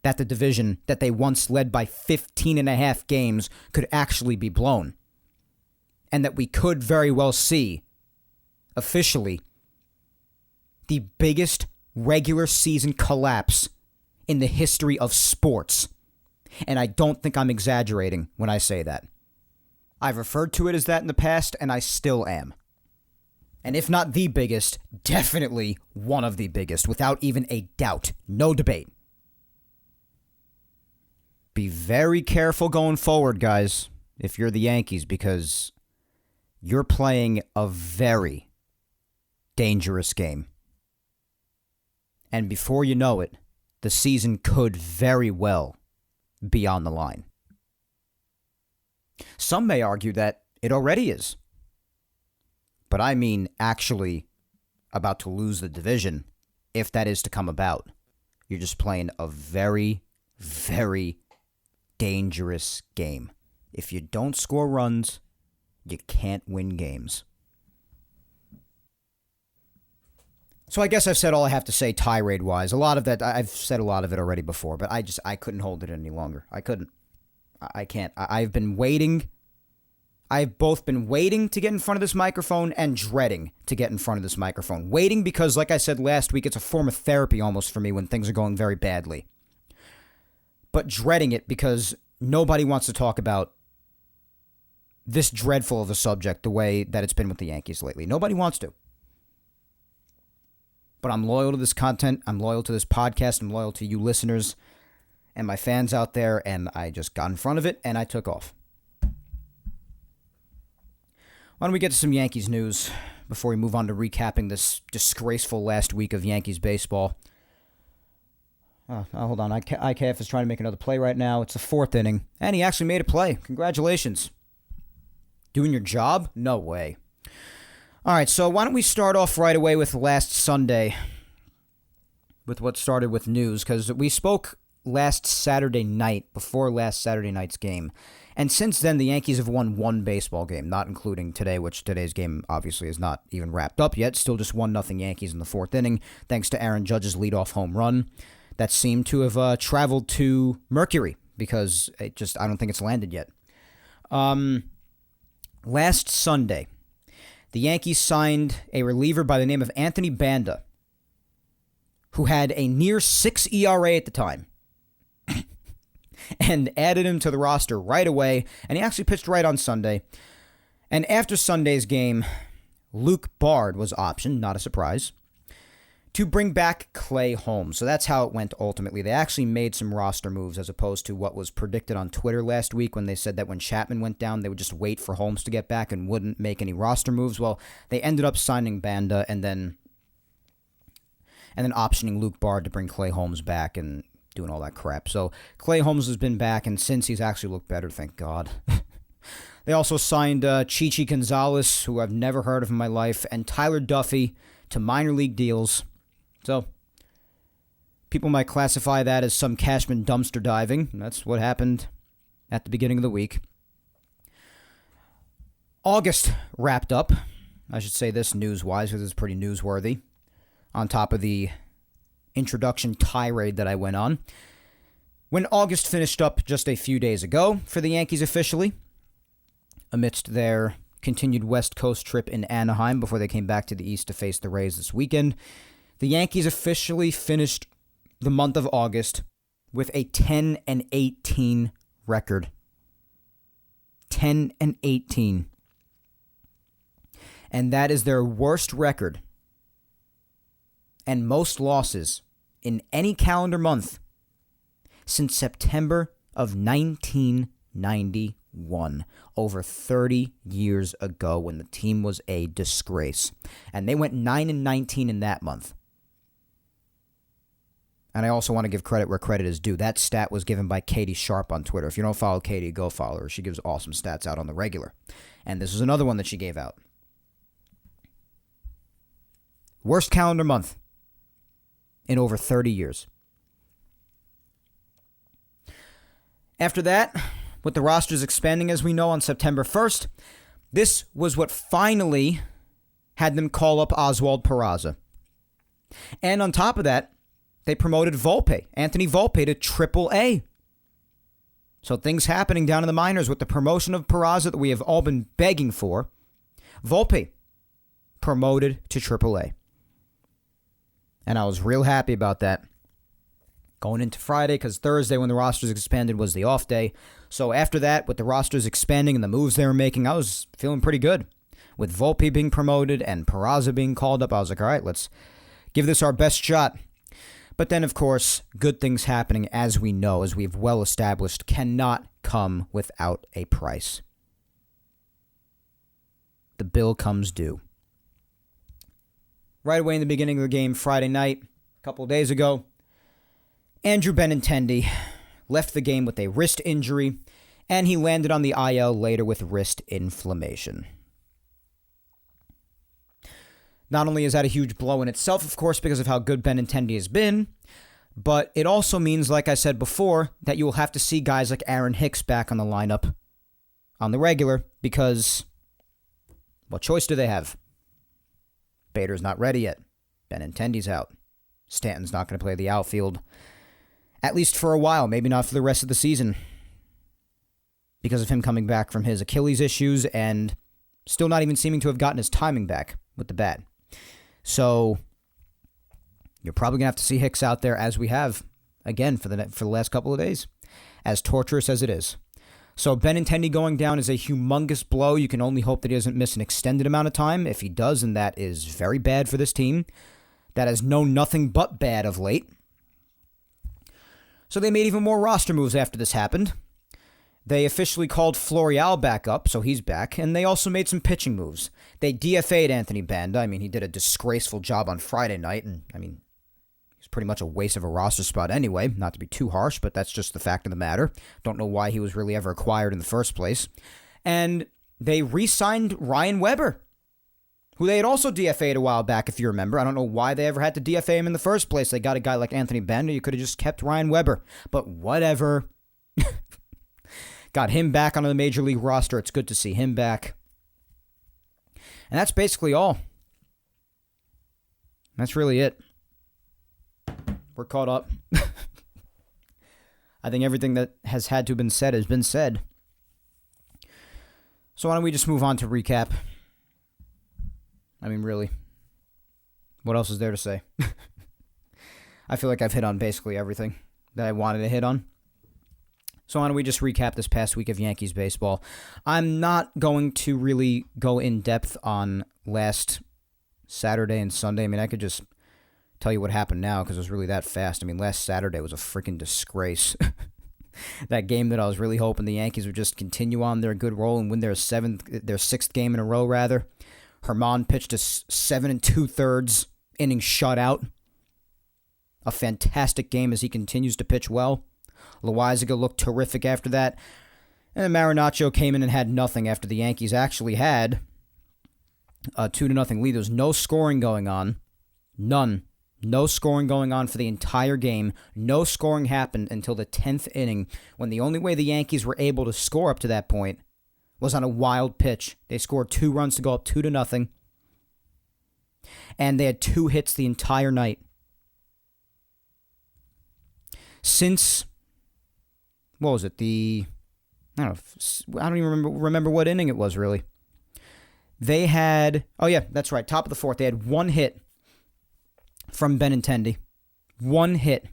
[SPEAKER 1] that the division that they once led by 15 and a half games could actually be blown. And that we could very well see, officially, the biggest regular season collapse in the history of sports. And I don't think I'm exaggerating when I say that. I've referred to it as that in the past, and I still am. And if not the biggest, definitely one of the biggest, without even a doubt. No debate. Be very careful going forward, guys, if you're the Yankees, because you're playing a very dangerous game. And before you know it, the season could very well be on the line. Some may argue that it already is. But I mean actually about to lose the division, if that is to come about. You're just playing a very, very dangerous game. If you don't score runs, you can't win games. So I guess I've said all I have to say tirade-wise. A lot of that, I've said a lot of it already before, but I couldn't hold it any longer. I couldn't. I can't. I've been waiting. I've both been waiting to get in front of this microphone and dreading to get in front of this microphone. Waiting because, like I said last week, it's a form of therapy almost for me when things are going very badly. But dreading it because nobody wants to talk about this dreadful of a subject the way that it's been with the Yankees lately. Nobody wants to. But I'm loyal to this content. I'm loyal to this podcast. I'm loyal to you listeners and my fans out there. And I just got in front of it and I took off. Why don't we get to some Yankees news before we move on to recapping this disgraceful last week of Yankees baseball? Hold on. IKF is trying to make another play right now. It's the fourth inning, and he actually made a play. Congratulations. Doing your job? No way. All right, so why don't we start off right away with last Sunday, with what started with news, because we spoke last Saturday night, before last Saturday night's game. And since then, the Yankees have won one baseball game, not including today, which today's game obviously is not even wrapped up yet. Still just 1-0 Yankees in the fourth inning, thanks to Aaron Judge's leadoff home run that seemed to have traveled to Mercury, because I don't think it's landed yet. Last Sunday, the Yankees signed a reliever by the name of Anthony Banda, who had a near 6 ERA at the time, and added him to the roster right away, and he actually pitched right on Sunday. And after Sunday's game, Luke Bard was optioned, not a surprise, to bring back Clay Holmes. So that's how it went ultimately. They actually made some roster moves as opposed to what was predicted on Twitter last week when they said that when Chapman went down, they would just wait for Holmes to get back and wouldn't make any roster moves. Well, they ended up signing Banda and then optioning Luke Bard to bring Clay Holmes back and doing all that crap. So Clay Holmes has been back, and since he's actually looked better, thank God. They also signed Chichi Gonzalez, who I've never heard of in my life, and Tyler Duffy to minor league deals. So people might classify that as some Cashman dumpster diving. That's what happened at the beginning of the week. August wrapped up. I should say this news-wise, because it's pretty newsworthy, on top of the introduction tirade that I went on. When August finished up just a few days ago for the Yankees officially, amidst their continued West Coast trip in Anaheim before they came back to the East to face the Rays this weekend, the Yankees officially finished the month of August with a 10-18 record. 10-18. And that is their worst record and most losses in any calendar month since September of 1991, over 30 years ago, when the team was a disgrace. And they went 9-19 in that month. And I also want to give credit where credit is due. That stat was given by Katie Sharp on Twitter. If you don't follow Katie, go follow her. She gives awesome stats out on the regular. And this is another one that she gave out. Worst calendar month in over 30 years. After that, with the rosters expanding, as we know, on September 1st, this was what finally had them call up Oswald Peraza. And on top of that, they promoted Anthony Volpe, to Triple-A. So things happening down in the minors with the promotion of Peraza that we have all been begging for. Volpe promoted to Triple-A. And I was real happy about that. Going into Friday, because Thursday, when the rosters expanded, was the off day. So after that, with the rosters expanding and the moves they were making, I was feeling pretty good. With Volpe being promoted and Peraza being called up, I was like, all right, let's give this our best shot. But then, of course, good things happening, as we know, as we've well established, cannot come without a price. The bill comes due. Right away in the beginning of the game Friday night, a couple of days ago, Andrew Benintendi left the game with a wrist injury, and he landed on the IL later with wrist inflammation. Not only is that a huge blow in itself, of course, because of how good Benintendi has been, but it also means, like I said before, that you will have to see guys like Aaron Hicks back on the lineup on the regular, because what choice do they have? Bader's not ready yet. Benintendi's out. Stanton's not going to play the outfield, at least for a while, maybe not for the rest of the season, because of him coming back from his Achilles issues and still not even seeming to have gotten his timing back with the bat. So you're probably going to have to see Hicks out there, as we have, again, for the last couple of days, as torturous as it is. So Benintendi going down is a humongous blow. You can only hope that he doesn't miss an extended amount of time. If he does, then that is very bad for this team that has known nothing but bad of late. So they made even more roster moves after this happened. They officially called Florial back up, so he's back, and they also made some pitching moves. They DFA'd Anthony Banda. He did a disgraceful job on Friday night, and, He's pretty much a waste of a roster spot anyway, not to be too harsh, but that's just the fact of the matter. Don't know why he was really ever acquired in the first place. And they re-signed Ryan Weber, who they had also DFA'd a while back, if you remember. I don't know why they ever had to DFA him in the first place. They got a guy like Anthony Bender. You could have just kept Ryan Weber. But whatever. Got him back on the Major League roster. It's good to see him back. And that's basically all. That's really it. We're caught up. I think everything that has had to have been said has been said. So why don't we just move on to recap? I mean, really. What else is there to say? I feel like I've hit on basically everything that I wanted to hit on. So why don't we just recap this past week of Yankees baseball? I'm not going to really go in depth on last Saturday and Sunday. I mean, I could just tell you what happened now because it was really that fast. I mean, last Saturday was a freaking disgrace. That game that I was really hoping the Yankees would just continue on their good roll and win their sixth game in a row, rather. Herman pitched a 7 2/3 inning shutout. A fantastic game as he continues to pitch well. Loizaga looked terrific after that. And then Marinaccio came in and had nothing after the Yankees actually had a 2-0 lead. There was no scoring going on. None. No scoring going on for the entire game. No scoring happened until the 10th inning, when the only way the Yankees were able to score up to that point was on a wild pitch. They scored 2 runs to go up 2-0. And they had 2 hits the entire night. Since, what was it, I don't even remember what inning it was, really. They had, oh yeah, that's right, top of the 4th. They had 1 hit from Benintendi. 1 hit.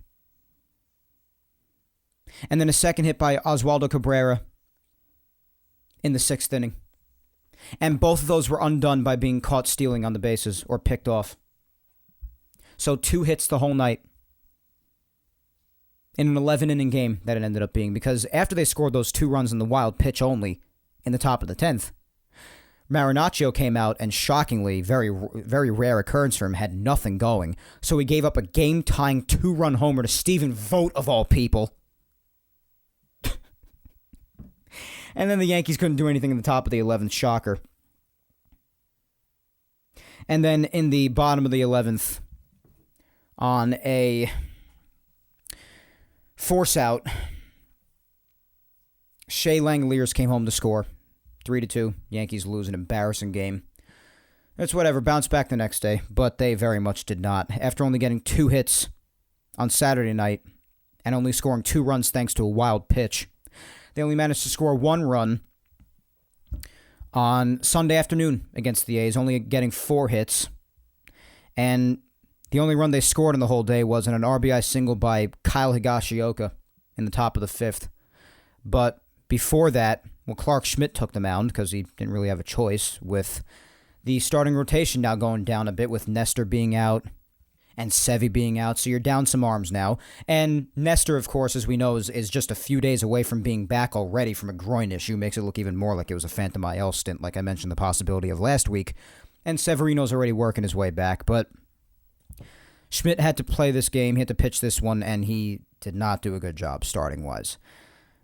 [SPEAKER 1] And then a second hit by Oswaldo Cabrera in the 6th inning. And both of those were undone by being caught stealing on the bases or picked off. So 2 hits the whole night in an 11-inning game that it ended up being, because after they scored those 2 runs in the wild pitch only in the top of the 10th, Marinaccio came out and, shockingly, very, very rare occurrence for him, had nothing going. So he gave up a game-tying 2-run homer to Stephen Vogt, of all people. And then the Yankees couldn't do anything in the top of the 11th, shocker. And then in the bottom of the 11th, on a force out, Shea Langoliers came home to score. 3-2. Yankees lose an embarrassing game. It's whatever. Bounce back the next day, but they very much did not. After only getting 2 hits on Saturday night and only scoring 2 runs thanks to a wild pitch, they only managed to score 1 run on Sunday afternoon against the A's, only getting 4 hits. And the only run they scored in the whole day was an RBI single by Kyle Higashioka in the top of the 5th. But before that, well, Clark Schmidt took the mound because he didn't really have a choice, with the starting rotation now going down a bit, with Nestor being out and Sevy being out. So you're down some arms now. And Nestor, of course, as we know, is just a few days away from being back already from a groin issue. Makes it look even more like it was a Phantom IL stint, like I mentioned the possibility of last week. And Severino's already working his way back. But Schmidt had to play this game. He had to pitch this one, and he did not do a good job starting-wise.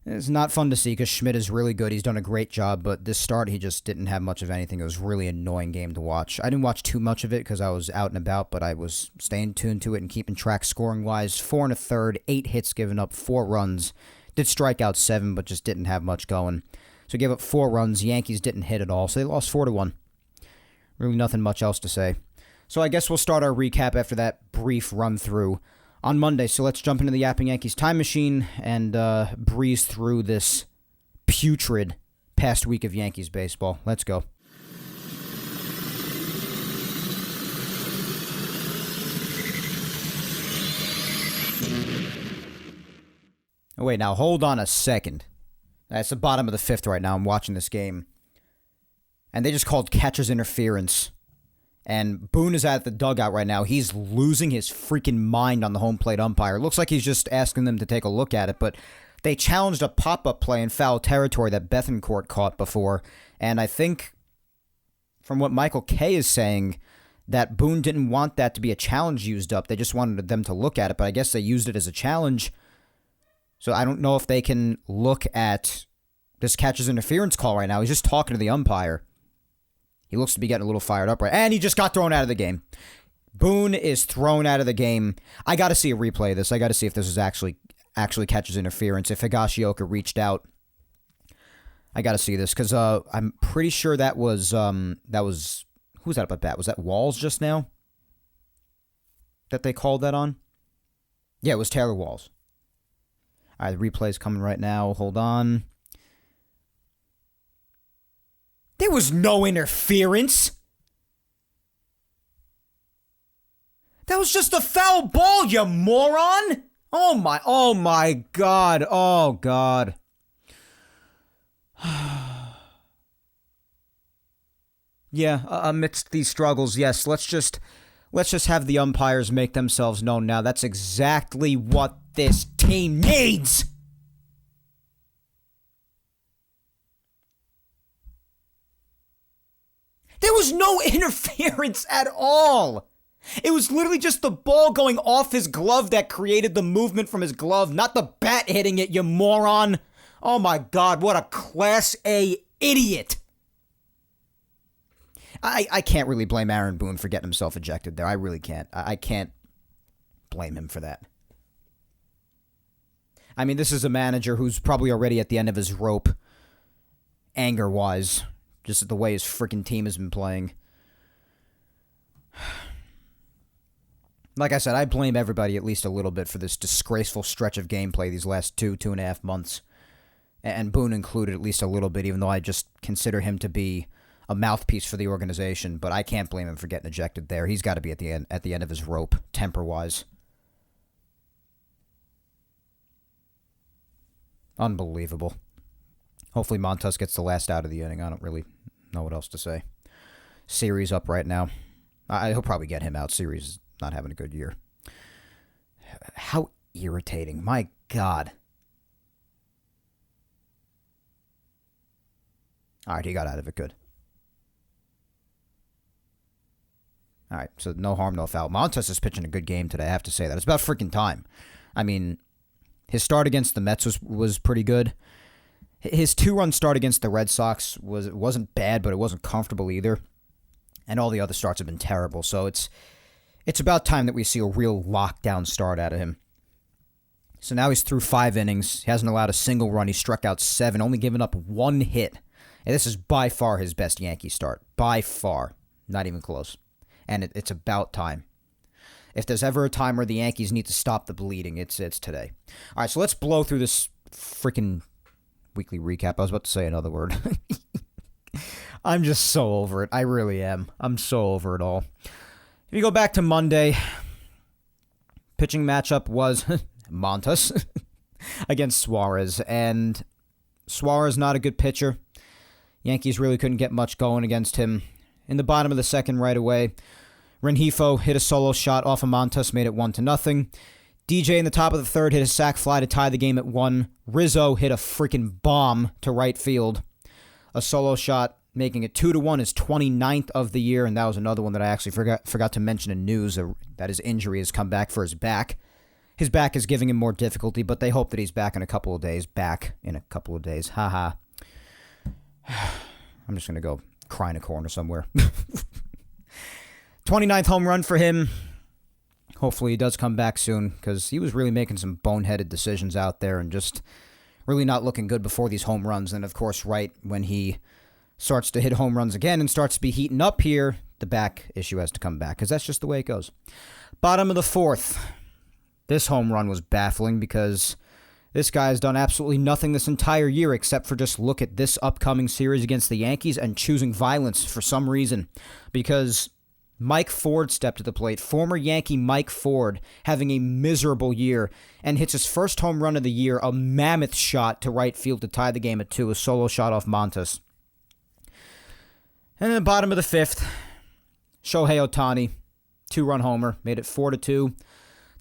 [SPEAKER 1] It's not fun to see because Schmidt is really good. He's done a great job, but this start, he just didn't have much of anything. It was a really annoying game to watch. I didn't watch too much of it because I was out and about, but I was staying tuned to it and keeping track scoring-wise. 4 1/3, 8 hits given up, 4 runs. Did strike out 7, but just didn't have much going. So gave up 4 runs. Yankees didn't hit at all, so they lost 4-1. Really nothing much else to say. So I guess we'll start our recap after that brief run-through on Monday. So let's jump into the Yapping Yankees time machine and breeze through this putrid past week of Yankees baseball. Let's go. Oh, wait, now hold on a second. That's the bottom of the 5th right now. I'm watching this game. And they just called catcher's interference. And Boone is at the dugout right now. He's losing his freaking mind on the home plate umpire. Looks like he's just asking them to take a look at it, but they challenged a pop-up play in foul territory that Bethancourt caught before. And I think, from what Michael Kay is saying, that Boone didn't want that to be a challenge used up. They just wanted them to look at it, but I guess they used it as a challenge. So I don't know if they can look at this catcher's interference call right now. He's just talking to the umpire. He looks to be getting a little fired up right. And he just got thrown out of the game. Boone is thrown out of the game. I got to see a replay of this. I got to see if this is actually catcher's interference. If Higashioka reached out, I got to see this because I'm pretty sure that was who's that up at bat? Was that Walls just now that they called that on? Yeah, it was Taylor Walls. All right, the replay's coming right now. Hold on. There was no interference. That was just a foul ball, you moron. Oh my God. Oh, God. Yeah, amidst these struggles, yes, let's just have the umpires make themselves known now. That's exactly what this team needs. There was no interference at all. It was literally just the ball going off his glove that created the movement from his glove, not the bat hitting it, you moron. Oh my God, what a Class A idiot. I can't really blame Aaron Boone for getting himself ejected there. I really can't. I can't blame him for that. I mean, this is a manager who's probably already at the end of his rope, anger-wise, just the way his freaking team has been playing. Like I said, I blame everybody at least a little bit for this disgraceful stretch of gameplay these last 2.5 months. And Boone included at least a little bit, even though I just consider him to be a mouthpiece for the organization. But I can't blame him for getting ejected there. He's got to be at the end of his rope, temper-wise. Unbelievable. Hopefully Montas gets the last out of the inning. I don't really know what else to say. Series up right now. He'll probably get him out. Series is not having a good year. How irritating. My God. All right, he got out of it good. All right, so no harm, no foul. Montas is pitching a good game today, I have to say that. It's about freaking time. I mean, his start against the Mets was pretty good. His 2-run start against the Red Sox wasn't bad, but it wasn't comfortable either. And all the other starts have been terrible. So it's about time that we see a real lockdown start out of him. So now he's through 5 innings. He hasn't allowed a single run. He struck out 7, only given up 1 hit. And this is by far his best Yankee start. By far. Not even close. And it's about time. If there's ever a time where the Yankees need to stop the bleeding, it's today. All right, so let's blow through this freaking weekly recap. I was about to say another word. I'm just so over it. I really am. I'm so over it all. If you go back to Monday, pitching matchup was Montas against Suarez. And Suarez not a good pitcher. Yankees really couldn't get much going against him. In the bottom of the second right away, Rengifo hit a solo shot off of Montas, made it 1-0. DJ in the top of the third hit a sac fly to tie the game at 1. Rizzo hit a freaking bomb to right field. A solo shot, making it 2-1, his 29th of the year, and that was another one that I actually forgot to mention in news, that his injury has come back for his back. His back is giving him more difficulty, but they hope that he's back in a couple of days. Haha. I'm just going to go cry in a corner somewhere. 29th home run for him. Hopefully he does come back soon, because he was really making some boneheaded decisions out there and just really not looking good before these home runs. And, of course, right when he starts to hit home runs again and starts to be heating up here, the back issue has to come back, because that's just the way it goes. Bottom of the fourth. This home run was baffling because this guy has done absolutely nothing this entire year except for just look at this upcoming series against the Yankees and choosing violence for some reason. Because Mike Ford stepped to the plate, former Yankee Mike Ford, having a miserable year, and hits his first home run of the year, a mammoth shot to right field to tie the game at 2, a solo shot off Montas. And in the bottom of the fifth, Shohei Ohtani, 2-run homer, made it 4-2.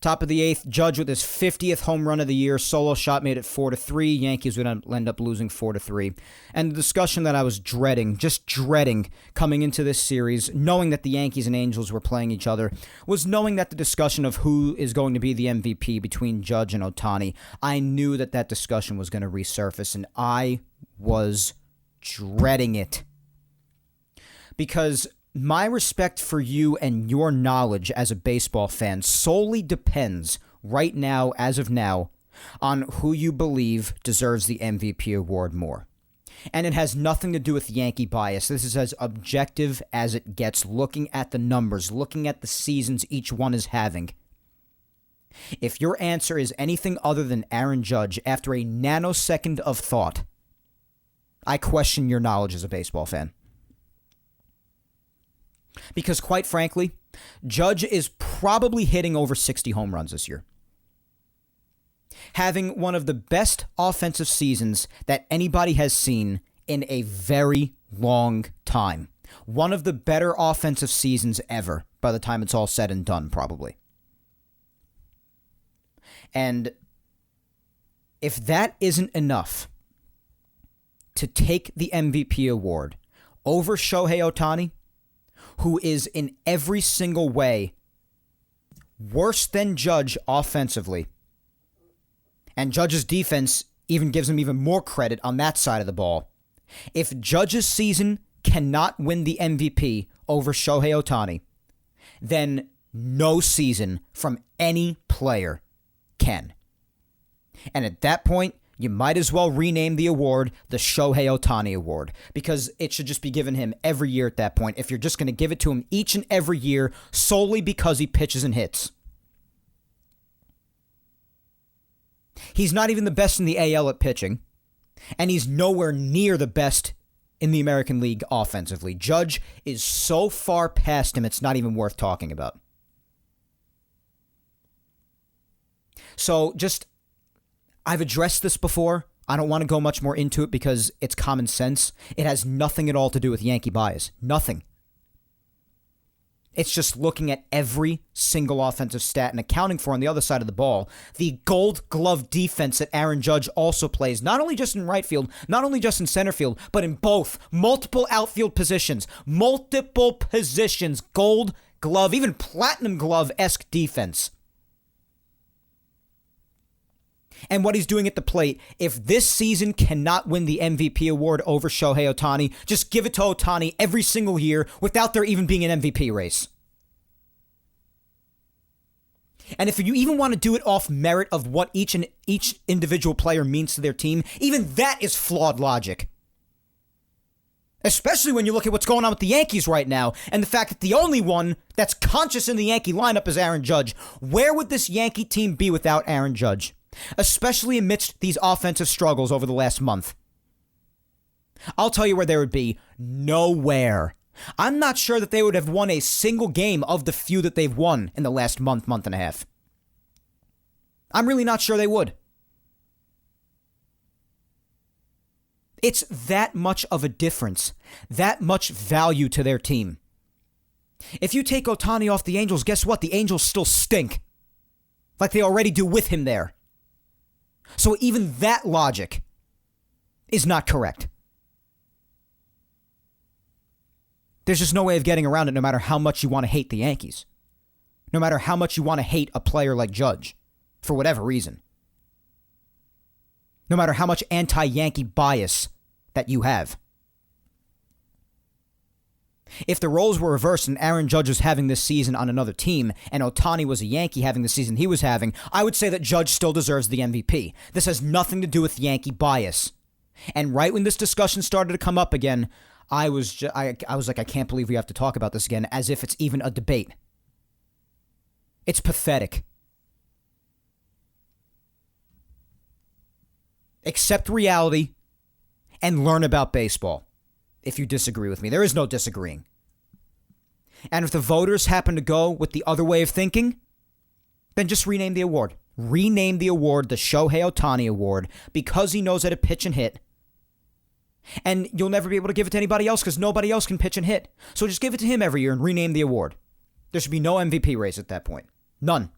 [SPEAKER 1] Top of the 8th, Judge with his 50th home run of the year. Solo shot made it 4-3. Yankees would end up losing 4-3. And the discussion that I was dreading, just dreading coming into this series, knowing that the Yankees and Angels were playing each other, was knowing that the discussion of who is going to be the MVP between Judge and Ohtani, I knew that that discussion was going to resurface, and I was dreading it. Because my respect for you and your knowledge as a baseball fan solely depends, right now, as of now, on who you believe deserves the MVP award more. And it has nothing to do with Yankee bias. This is as objective as it gets, looking at the numbers, looking at the seasons each one is having. If your answer is anything other than Aaron Judge after a nanosecond of thought, I question your knowledge as a baseball fan. Because quite frankly, Judge is probably hitting over 60 home runs this year. Having one of the best offensive seasons that anybody has seen in a very long time. One of the better offensive seasons ever by the time it's all said and done, probably. And if that isn't enough to take the MVP award over Shohei Ohtani, who is in every single way worse than Judge offensively, and Judge's defense even gives him even more credit on that side of the ball. If Judge's season cannot win the MVP over Shohei Ohtani, then no season from any player can. And at that point, you might as well rename the award the Shohei Ohtani Award, because it should just be given him every year at that point if you're just going to give it to him each and every year solely because he pitches and hits. He's not even the best in the AL at pitching, and he's nowhere near the best in the American League offensively. Judge is so far past him, it's not even worth talking about. So I've addressed this before. I don't want to go much more into it because it's common sense. It has nothing at all to do with Yankee bias. Nothing. It's just looking at every single offensive stat and accounting for, on the other side of the ball, the gold glove defense that Aaron Judge also plays, not only just in right field, not only just in center field, but in both. Multiple outfield positions. Multiple positions. Gold glove, even platinum glove-esque defense. And what he's doing at the plate, if this season cannot win the MVP award over Shohei Ohtani, just give it to Ohtani every single year without there even being an MVP race. And if you even want to do it off merit of what each individual player means to their team, even that is flawed logic. Especially when you look at what's going on with the Yankees right now and the fact that the only one that's conscious in the Yankee lineup is Aaron Judge. Where would this Yankee team be without Aaron Judge? Especially amidst these offensive struggles over the last month. I'll tell you where they would be. Nowhere. I'm not sure that they would have won a single game of the few that they've won in the last month and a half. I'm really not sure they would. It's that much of a difference, that much value to their team. If you take Ohtani off the Angels, guess what? The Angels still stink. Like they already do with him there. So even that logic is not correct. There's just no way of getting around it, no matter how much you want to hate the Yankees. No matter how much you want to hate a player like Judge, for whatever reason. No matter how much anti-Yankee bias that you have. If the roles were reversed and Aaron Judge was having this season on another team and Ohtani was a Yankee having the season he was having, I would say that Judge still deserves the MVP. This has nothing to do with Yankee bias. And right when this discussion started to come up again, I was like, I can't believe we have to talk about this again, as if it's even a debate. It's pathetic. Accept reality and learn about baseball. If you disagree with me. There is no disagreeing. And if the voters happen to go with the other way of thinking, then just rename the award. Rename the award the Shohei Ohtani Award because he knows how to pitch and hit. And you'll never be able to give it to anybody else because nobody else can pitch and hit. So just give it to him every year and rename the award. There should be no MVP race at that point. None.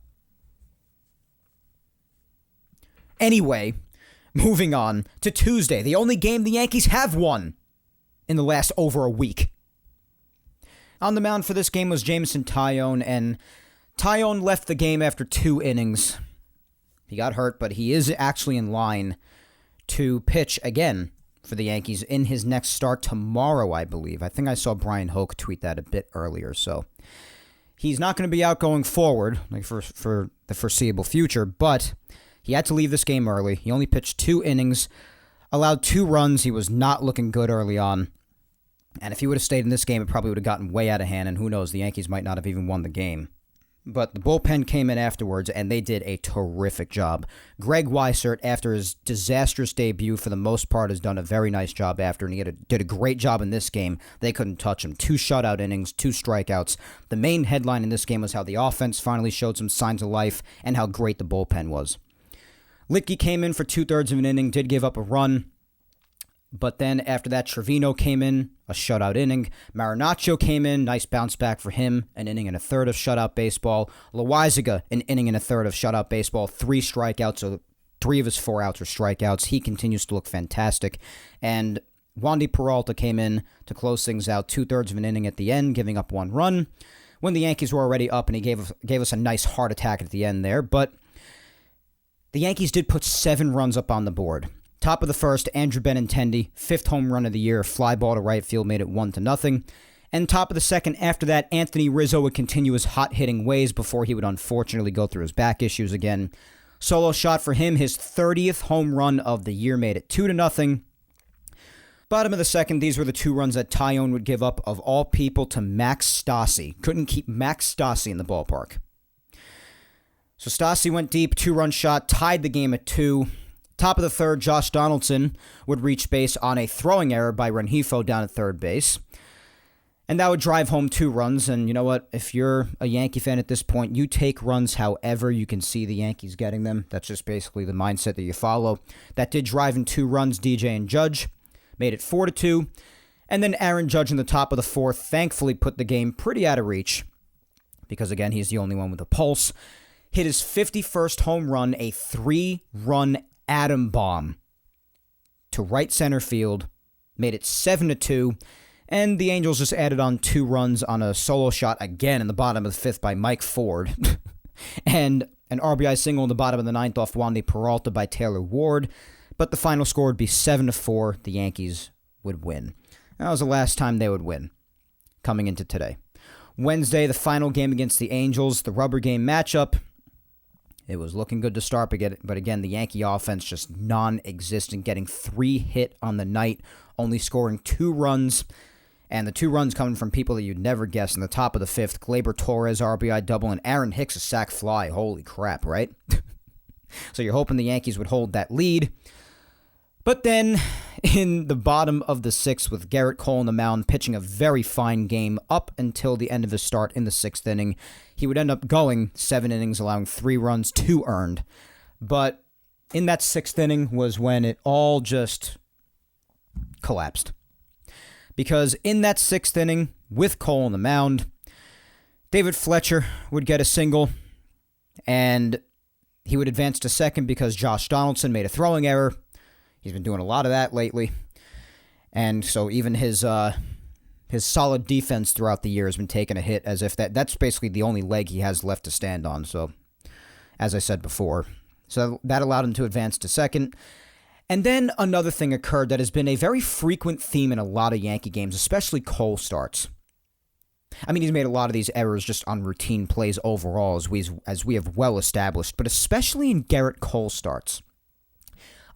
[SPEAKER 1] Anyway, moving on to Tuesday, the only game the Yankees have won in the last over a week. On the mound for this game was Jameson Taillon, and Taillon left the game after 2 innings. He got hurt, but he is actually in line to pitch again for the Yankees in his next start tomorrow, I believe. I think I saw Brian Hoke tweet that a bit earlier, so he's not going to be out going forward like for the foreseeable future, but he had to leave this game early. He only pitched 2 innings, allowed 2 runs. He was not looking good early on. And if he would have stayed in this game, it probably would have gotten way out of hand, and who knows, the Yankees might not have even won the game. But the bullpen came in afterwards, and they did a terrific job. Greg Weissert, after his disastrous debut, for the most part, has done a very nice job after, and he did a great job in this game. They couldn't touch him. 2 shutout innings, 2 strikeouts. The main headline in this game was how the offense finally showed some signs of life, and how great the bullpen was. Litke came in for 2/3 of an inning, did give up a run. But then after that, Trevino came in, a shutout inning. Marinaccio came in, nice bounce back for him, an inning and a third of shutout baseball. Loaizaga, an inning and a third of shutout baseball, 3 strikeouts, so 3 of his 4 outs were strikeouts. He continues to look fantastic. And Wandy Peralta came in to close things out, 2/3 of an inning at the end, giving up 1 run when the Yankees were already up, and he gave us a nice heart attack at the end there. But the Yankees did put 7 runs up on the board. Top of the first, Andrew Benintendi, 5th home run of the year, fly ball to right field, made it 1-0. And top of the second, after that, Anthony Rizzo would continue his hot-hitting ways before he would unfortunately go through his back issues again. Solo shot for him, his 30th home run of the year, made it 2-0. Bottom of the second, these were the 2 runs that Taillon would give up, of all people, to Max Stassi. Couldn't keep Max Stassi in the ballpark. So Stassi went deep, 2-run shot, tied the game at 2. Top of the third, Josh Donaldson would reach base on a throwing error by Rengifo down at third base. And that would drive home 2 runs. And you know what? If you're a Yankee fan at this point, you take runs however you can see the Yankees getting them. That's just basically the mindset that you follow. That did drive in 2 runs, DJ and Judge. Made it 4-2. And then Aaron Judge in the top of the 4th thankfully put the game pretty out of reach. Because again, he's the only one with a pulse. Hit his 51st home run, a 3-run atom bomb to right center field, made it 7-2, and the Angels just added on 2 runs on a solo shot again in the bottom of the 5th by Mike Ford, and an RBI single in the bottom of the 9th off Wandy Peralta by Taylor Ward, but the final score would be 7-4. The Yankees would win. That was the last time they would win, coming into today. Wednesday, the final game against the Angels, the rubber game matchup. It was looking good to start, but again, the Yankee offense just non-existent, getting 3 hit on the night, only scoring 2 runs, and the 2 runs coming from people that you'd never guess. In the top of the 5th, Gleyber Torres RBI double, and Aaron Hicks a sac fly. Holy crap, right? So you're hoping the Yankees would hold that lead. But then, in the bottom of the 6th, with Garrett Cole on the mound, pitching a very fine game up until the end of his start in the 6th inning, he would end up going 7 innings, allowing 3 runs, 2 earned. But in that 6th inning was when it all just collapsed. Because in that 6th inning, with Cole on the mound, David Fletcher would get a single, and he would advance to second because Josh Donaldson made a throwing error. He's been doing a lot of that lately. And so even his solid defense throughout the year has been taking a hit, as if that's basically the only leg he has left to stand on. So, as I said before. So that allowed him to advance to second. And then another thing occurred that has been a very frequent theme in a lot of Yankee games, especially Cole starts. I mean, he's made a lot of these errors just on routine plays overall, as we have well established, but especially in Garrett Cole starts.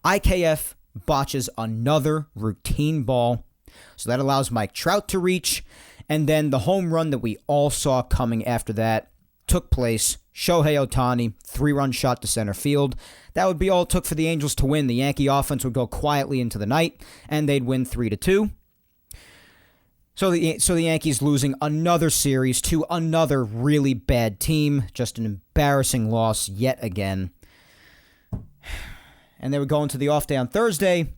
[SPEAKER 1] IKF botches another routine ball, so that allows Mike Trout to reach, and then the home run that we all saw coming after that took place. Shohei Ohtani, 3-run shot to center field. That would be all it took for the Angels to win. The Yankee offense would go quietly into the night, and they'd win 3-2. So the Yankees losing another series to another really bad team. Just an embarrassing loss yet again. And they would go into the off day on Thursday,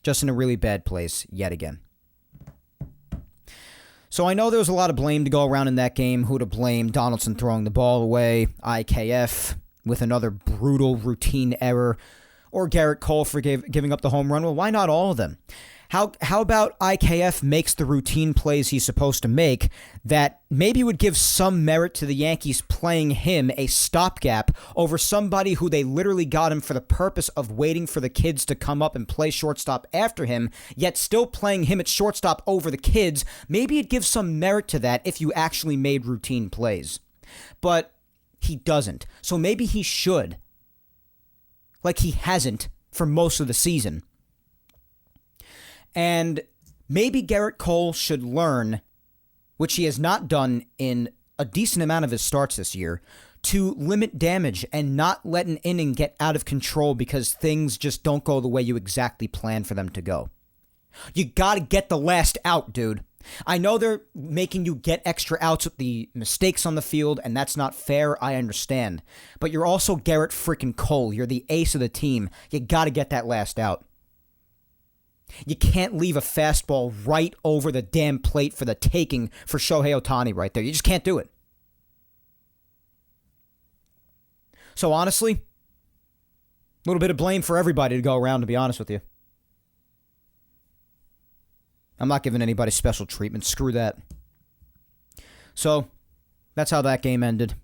[SPEAKER 1] just in a really bad place yet again. So I know there was a lot of blame to go around in that game. Who to blame? Donaldson throwing the ball away, IKF. with another brutal routine error, or Garrett Cole for giving up the home run. Well, why not all of them? How about IKF makes the routine plays he's supposed to make that maybe would give some merit to the Yankees playing him a stopgap over somebody who they literally got him for the purpose of waiting for the kids to come up and play shortstop after him, yet still playing him at shortstop over the kids. Maybe it gives some merit to that if you actually made routine plays. But he doesn't. So maybe he should. Like he hasn't for most of the season. And maybe Garrett Cole should learn, which he has not done in a decent amount of his starts this year, to limit damage and not let an inning get out of control because things just don't go the way you exactly planned for them to go. You got to get the last out, dude. I know they're making you get extra outs with the mistakes on the field, and that's not fair, I understand. But you're also Garrett freaking Cole. You're the ace of the team. You got to get that last out. You can't leave a fastball right over the damn plate for the taking for Shohei Ohtani right there. You just can't do it. So honestly, a little bit of blame for everybody to go around, to be honest with you. I'm not giving anybody special treatment. Screw that. So, that's how that game ended.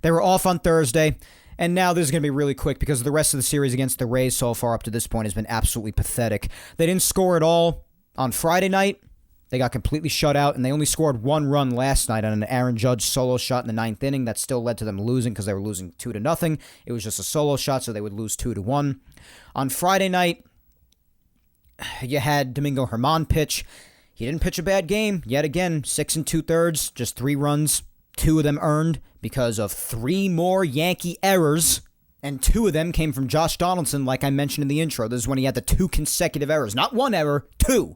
[SPEAKER 1] They were off on Thursday, and now this is going to be really quick because the rest of the series against the Rays so far up to this point has been absolutely pathetic. They didn't score at all on Friday night. They got completely shut out, and they only scored one run last night on an Aaron Judge solo shot in the ninth inning. That still led to them losing because they were losing 2-0. It was just a solo shot, so they would lose 2-1. On Friday night, you had Domingo Germán pitch. He didn't pitch a bad game. Yet again, 6 2/3, just 3 runs. 2 of them earned because of 3 more Yankee errors. And 2 of them came from Josh Donaldson, like I mentioned in the intro. This is when he had the 2 consecutive errors. Not 1 error, 2.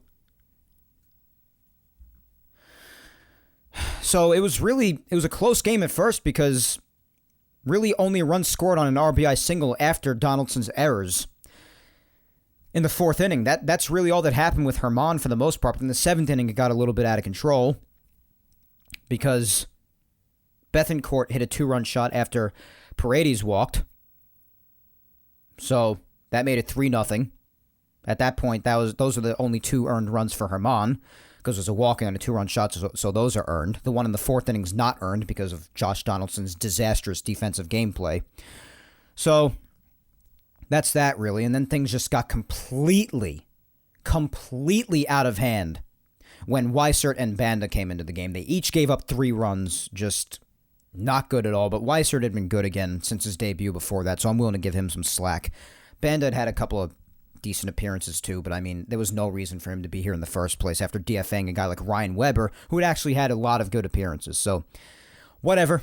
[SPEAKER 1] So it was a close game at first because really only a run scored on an RBI single after Donaldson's errors. In the 4th inning, that's really all that happened with Germán for the most part. But in the 7th inning, it got a little bit out of control because Bethancourt hit a 2-run shot after Paredes walked. So that made it 3-0. At that point, those are the only 2 earned runs for Germán because it was a walk and a 2-run shot, so those are earned. The one in the 4th inning is not earned because of Josh Donaldson's disastrous defensive gameplay. So that's that, really. And then things just got completely out of hand when Weissert and Banda came into the game. They each gave up 3 runs, just not good at all. But Weissert had been good again since his debut before that, so I'm willing to give him some slack. Banda had a couple of decent appearances too, but I mean, there was no reason for him to be here in the first place after DFAing a guy like Ryan Weber, who had actually had a lot of good appearances. So, whatever.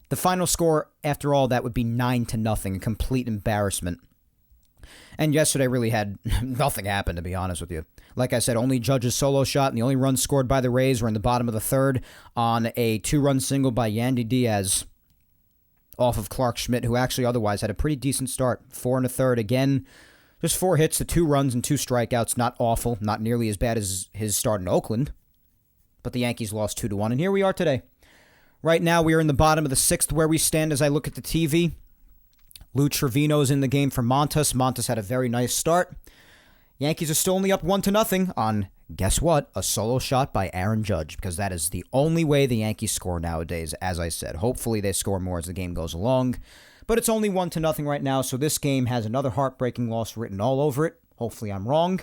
[SPEAKER 1] The final score after all that would be 9-0, a complete embarrassment. And yesterday really had nothing happen, to be honest with you. Like I said, only Judge's solo shot, and the only runs scored by the Rays were in the bottom of the 3rd on a 2-run single by Yandy Diaz off of Clark Schmidt, who actually otherwise had a pretty decent start. 4 1/3 again. Just 4 hits to 2 runs and 2 strikeouts. Not awful. Not nearly as bad as his start in Oakland. But the Yankees lost 2-1, and here we are today. Right now, we are in the bottom of the 6th where we stand as I look at the TV. Lou Trevino's in the game for Montas. Montas had a very nice start. Yankees are still only up 1-0 on, guess what, a solo shot by Aaron Judge, because that is the only way the Yankees score nowadays, as I said. Hopefully they score more as the game goes along. But it's only 1-0 right now, so this game has another heartbreaking loss written all over it. Hopefully I'm wrong.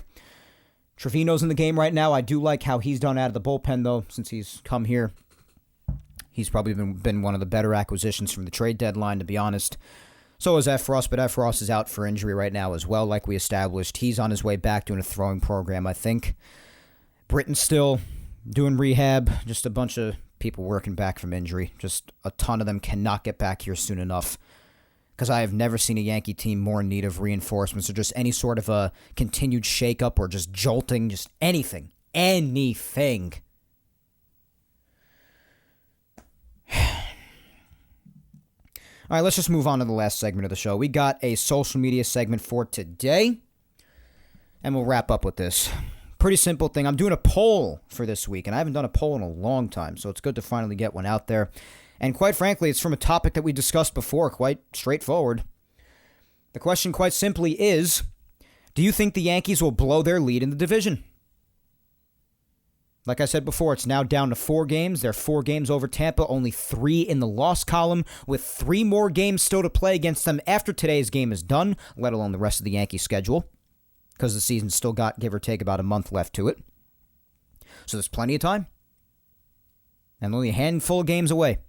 [SPEAKER 1] Trevino's in the game right now. I do like how he's done out of the bullpen, though, since he's come here. He's probably been one of the better acquisitions from the trade deadline, to be honest. So is Efros, but Efros is out for injury right now as well, like we established. He's on his way back doing a throwing program, I think. Britton's still doing rehab. Just a bunch of people working back from injury. Just a ton of them cannot get back here soon enough. Because I have never seen a Yankee team more in need of reinforcements or just any sort of a continued shakeup or just jolting, just anything. Anything. All right, let's just move on to the last segment of the show. We got a social media segment for today, and we'll wrap up with this. Pretty simple thing. I'm doing a poll for this week, and I haven't done a poll in a long time, so it's good to finally get one out there. And quite frankly, it's from a topic that we discussed before, quite straightforward. The question quite simply is, do you think the Yankees will blow their lead in the division? Like I said before, it's now down to 4 games. They're 4 games over Tampa, only 3 in the loss column, with 3 more games still to play against them after today's game is done, let alone the rest of the Yankee schedule, because the season's still got, give or take, about a month left to it. So there's plenty of time, and only a handful of games away.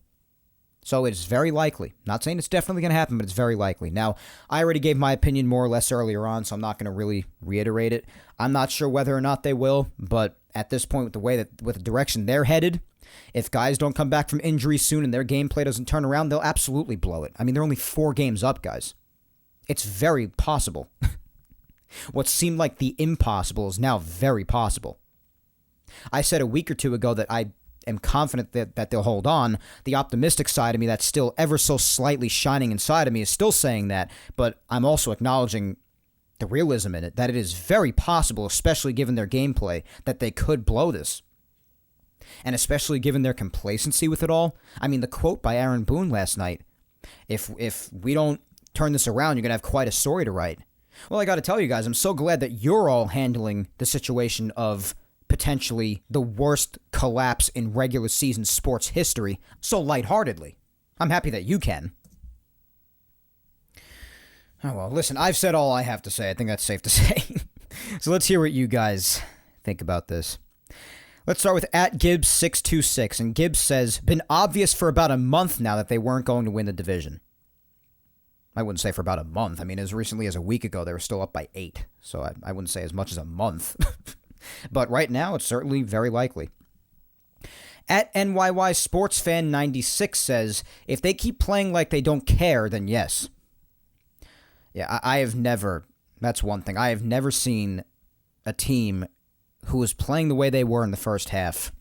[SPEAKER 1] So it's very likely. Not saying it's definitely going to happen, but it's very likely. Now, I already gave my opinion more or less earlier on, so I'm not going to really reiterate it. I'm not sure whether or not they will, but at this point, with the direction they're headed, if guys don't come back from injury soon and their gameplay doesn't turn around, they'll absolutely blow it. I mean, they're only 4 games up, guys. It's very possible. What seemed like the impossible is now very possible. I said a week or two ago that I am confident that they'll hold on. The optimistic side of me that's still ever so slightly shining inside of me is still saying that, but I'm also acknowledging the realism in it, that it is very possible, especially given their gameplay, that they could blow this. And especially given their complacency with it all. I mean, the quote by Aaron Boone last night, if we don't turn this around, you're going to have quite a story to write. Well, I got to tell you guys, I'm so glad that you're all handling the situation of potentially the worst collapse in regular season sports history so lightheartedly. I'm happy that you can. Oh, well, listen, I've said all I have to say. I think that's safe to say. So let's hear what you guys think about this. Let's start with @Gibbs626, and Gibbs says, been obvious for about a month now that they weren't going to win the division. I wouldn't say for about a month. I mean, as recently as a week ago, they were still up by 8. So I wouldn't say as much as a month. But right now, it's certainly very likely. @NYY Sports Fan 96 says, if they keep playing like they don't care, then yes. Yeah, I have never, that's one thing. I have never seen a team who was playing the way they were in the first half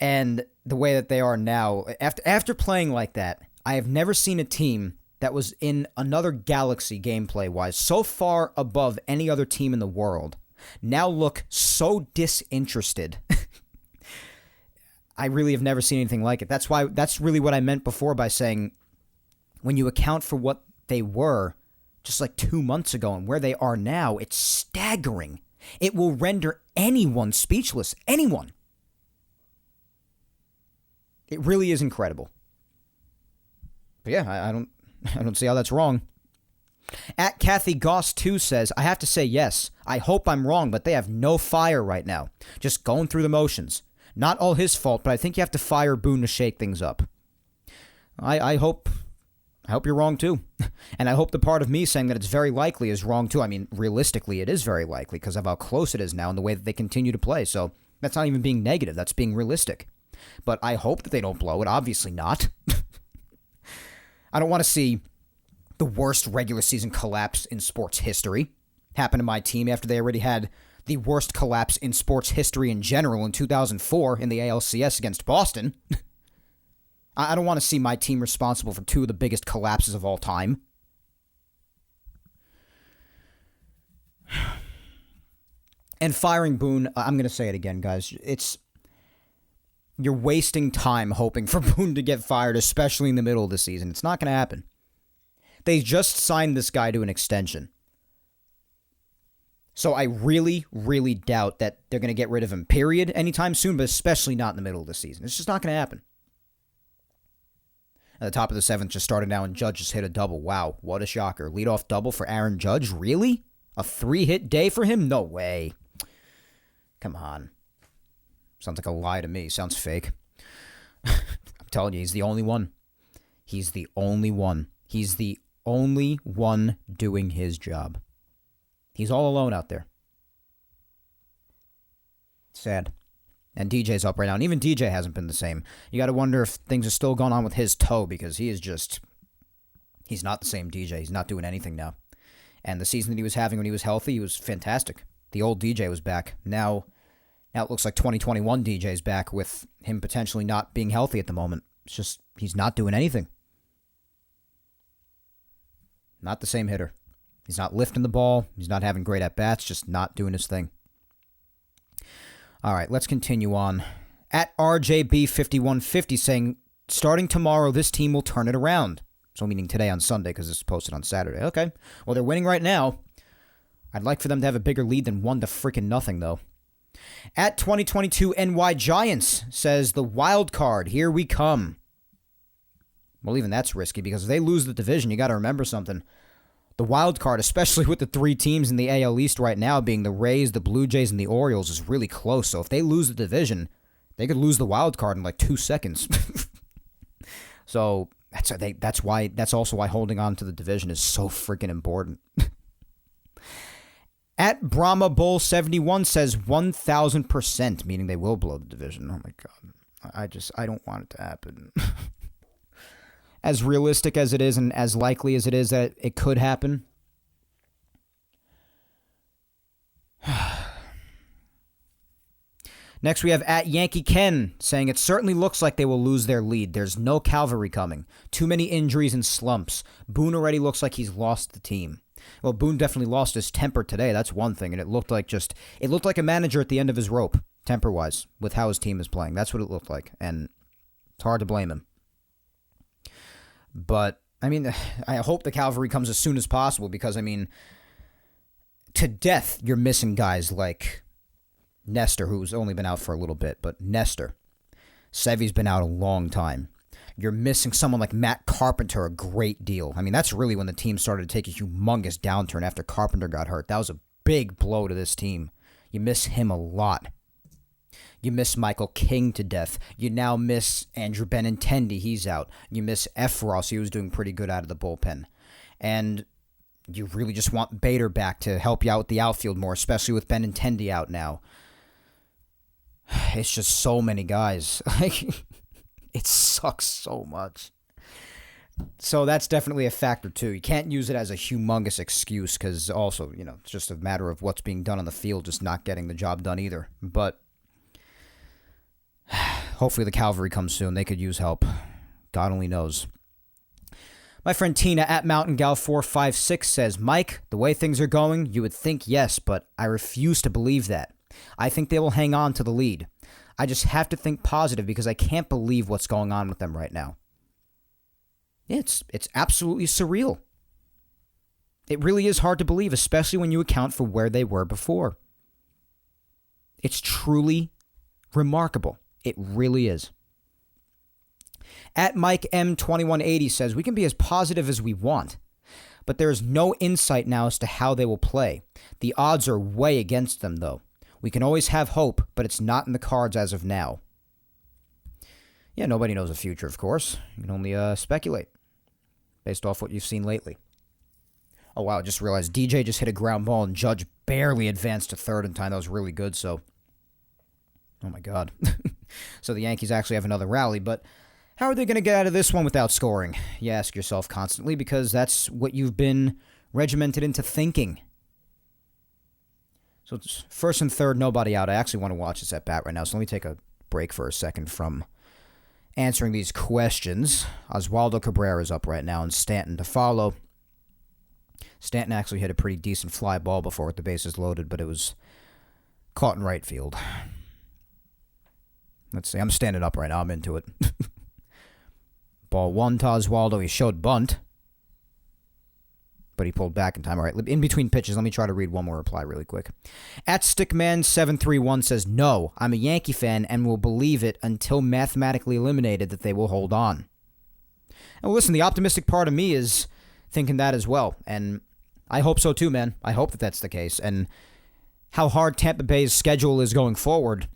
[SPEAKER 1] and the way that they are now. After playing like that, I have never seen a team that was in another galaxy gameplay-wise, so far above any other team in the world, now look so disinterested. I really have never seen anything like it. That's really what I meant before by saying, when you account for what they were just like 2 months ago and where they are now, it's staggering. It will render anyone speechless. Anyone. It really is incredible. But yeah, I don't see how that's wrong. @Kathy Goss 2 says, I have to say yes. I hope I'm wrong, but they have no fire right now. Just going through the motions. Not all his fault, but I think you have to fire Boone to shake things up. I hope you're wrong too. And I hope the part of me saying that it's very likely is wrong too. I mean, realistically, it is very likely because of how close it is now and the way that they continue to play. So that's not even being negative. That's being realistic. But I hope that they don't blow it. Obviously not. I don't want to see the worst regular season collapse in sports history happen to my team after they already had the worst collapse in sports history in general in 2004 in the ALCS against Boston. I don't want to see my team responsible for 2 of the biggest collapses of all time. And firing Boone, I'm going to say it again, guys. You're wasting time hoping for Boone to get fired, especially in the middle of the season. It's not going to happen. They just signed this guy to an extension. So I really, really doubt that they're going to get rid of him, period, anytime soon, but especially not in the middle of the season. It's just not going to happen. At the top of the 7th just started now, and Judge just hit a double. Wow, what a shocker. Leadoff double for Aaron Judge? Really? A 3-hit day for him? No way. Come on. Sounds like a lie to me. Sounds fake. I'm telling you, he's the only one. He's the only one. He's the only one doing his job. He's all alone out there. Sad. And DJ's up right now. And even DJ hasn't been the same. You got to wonder if things are still going on with his toe, because he is just... He's not the same DJ. He's not doing anything now. And the season that he was having when he was healthy, he was fantastic. The old DJ was back. Now it looks like 2021 DJ's back with him potentially not being healthy at the moment. It's just, he's not doing anything. Not the same hitter. He's not lifting the ball. He's not having great at-bats. Just not doing his thing. All right, let's continue on. At RJB5150 saying, starting tomorrow, this team will turn it around. So meaning today on Sunday because it's posted on Saturday. Okay. Well, they're winning right now. I'd like for them to have a bigger lead than 1-0, though. At 2022 NY Giants says, the wild card, here we come. Well, even that's risky because if they lose the division, you got to remember something. The wild card, especially with the three teams in the AL East right now being the Rays, the Blue Jays, and the Orioles, is really close. So if they lose the division, they could lose the wild card in like 2 seconds. So that's also why holding on to the division is so freaking important. At Brahma Bull 71 says 1,000%, meaning they will blow the division. Oh my God. I don't want it to happen. As realistic as it is and as likely as it is that it could happen. Next, we have at Yankee Ken saying it certainly looks like they will lose their lead. There's no cavalry coming. Too many injuries and slumps. Boone already looks like he's lost the team. Well, Boone definitely lost his temper today. That's one thing. And it looked like a manager at the end of his rope, temper-wise, with how his team is playing. That's what it looked like. And it's hard to blame him. But, I mean, I hope the cavalry comes as soon as possible because, I mean, to death, you're missing guys like Nestor, who's only been out for a little bit, but Nestor. Sevy's been out a long time. You're missing someone like Matt Carpenter a great deal. I mean, that's really when the team started to take a humongous downturn after Carpenter got hurt. That was a big blow to this team. You miss him a lot. You miss Michael King to death. You now miss Andrew Benintendi. He's out. You miss F. Ross. He was doing pretty good out of the bullpen. And you really just want Bader back to help you out with the outfield more, especially with Benintendi out now. It's just so many guys. It sucks so much. So that's definitely a factor, too. You can't use it as a humongous excuse because also, it's just a matter of what's being done on the field, just not getting the job done either. But hopefully the cavalry comes soon. They could use help. God only knows. My friend Tina at Mountain Gal 456 says, Mike, the way things are going, you would think yes, but I refuse to believe that. I think they will hang on to the lead. I just have to think positive because I can't believe what's going on with them right now. It's absolutely surreal. It really is hard to believe, especially when you account for where they were before. It's truly remarkable. It really is. At Mike M2180 says, we can be as positive as we want, but there is no insight now as to how they will play. The odds are way against them, though. We can always have hope, but it's not in the cards as of now. Yeah, nobody knows the future, of course. You can only speculate based off what you've seen lately. Oh, wow, I just realized DJ just hit a ground ball and Judge barely advanced to third in time. That was really good, so... Oh, my God. So the Yankees actually have another rally, but how are they going to get out of this one without scoring? You ask yourself constantly because that's what you've been regimented into thinking. So it's first and third, nobody out. I actually want to watch this at bat right now, so let me take a break for a second from answering these questions. Oswaldo Cabrera is up right now and Stanton to follow. Stanton actually hit a pretty decent fly ball before with the bases loaded, but it was caught in right field. Let's see, I'm standing up right now. I'm into it. Ball one to Oswaldo. He showed bunt, but he pulled back in time. All right, in between pitches, let me try to read one more reply really quick. At Stickman731 says, no, I'm a Yankee fan and will believe it until mathematically eliminated that they will hold on. And listen, the optimistic part of me is thinking that as well. And I hope so too, man. I hope that that's the case. And how hard Tampa Bay's schedule is going forward,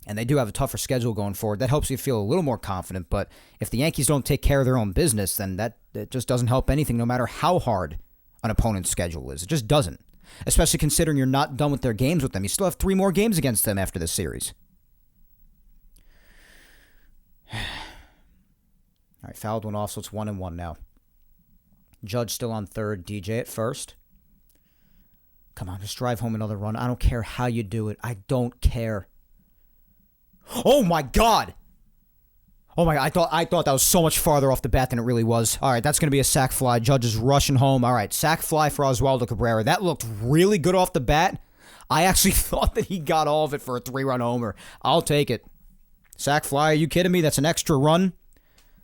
[SPEAKER 1] and they do have a tougher schedule going forward, that helps you feel a little more confident. But if the Yankees don't take care of their own business, then that just doesn't help anything, no matter how hard an opponent's schedule is. It just doesn't. Especially considering you're not done with their games with them. You still have 3 more games against them after this series. All right, fouled one off, so it's 1-1 now. Judge still on third, DJ at first. Come on, just drive home another run. I don't care how you do it. I don't care. Oh, my God. Oh, my God. I thought that was so much farther off the bat than it really was. All right, that's going to be a sac fly. Judge is rushing home. All right, sac fly for Oswaldo Cabrera. That looked really good off the bat. I actually thought that he got all of it for a 3-run homer. I'll take it. Sack fly, are you kidding me? That's an extra run.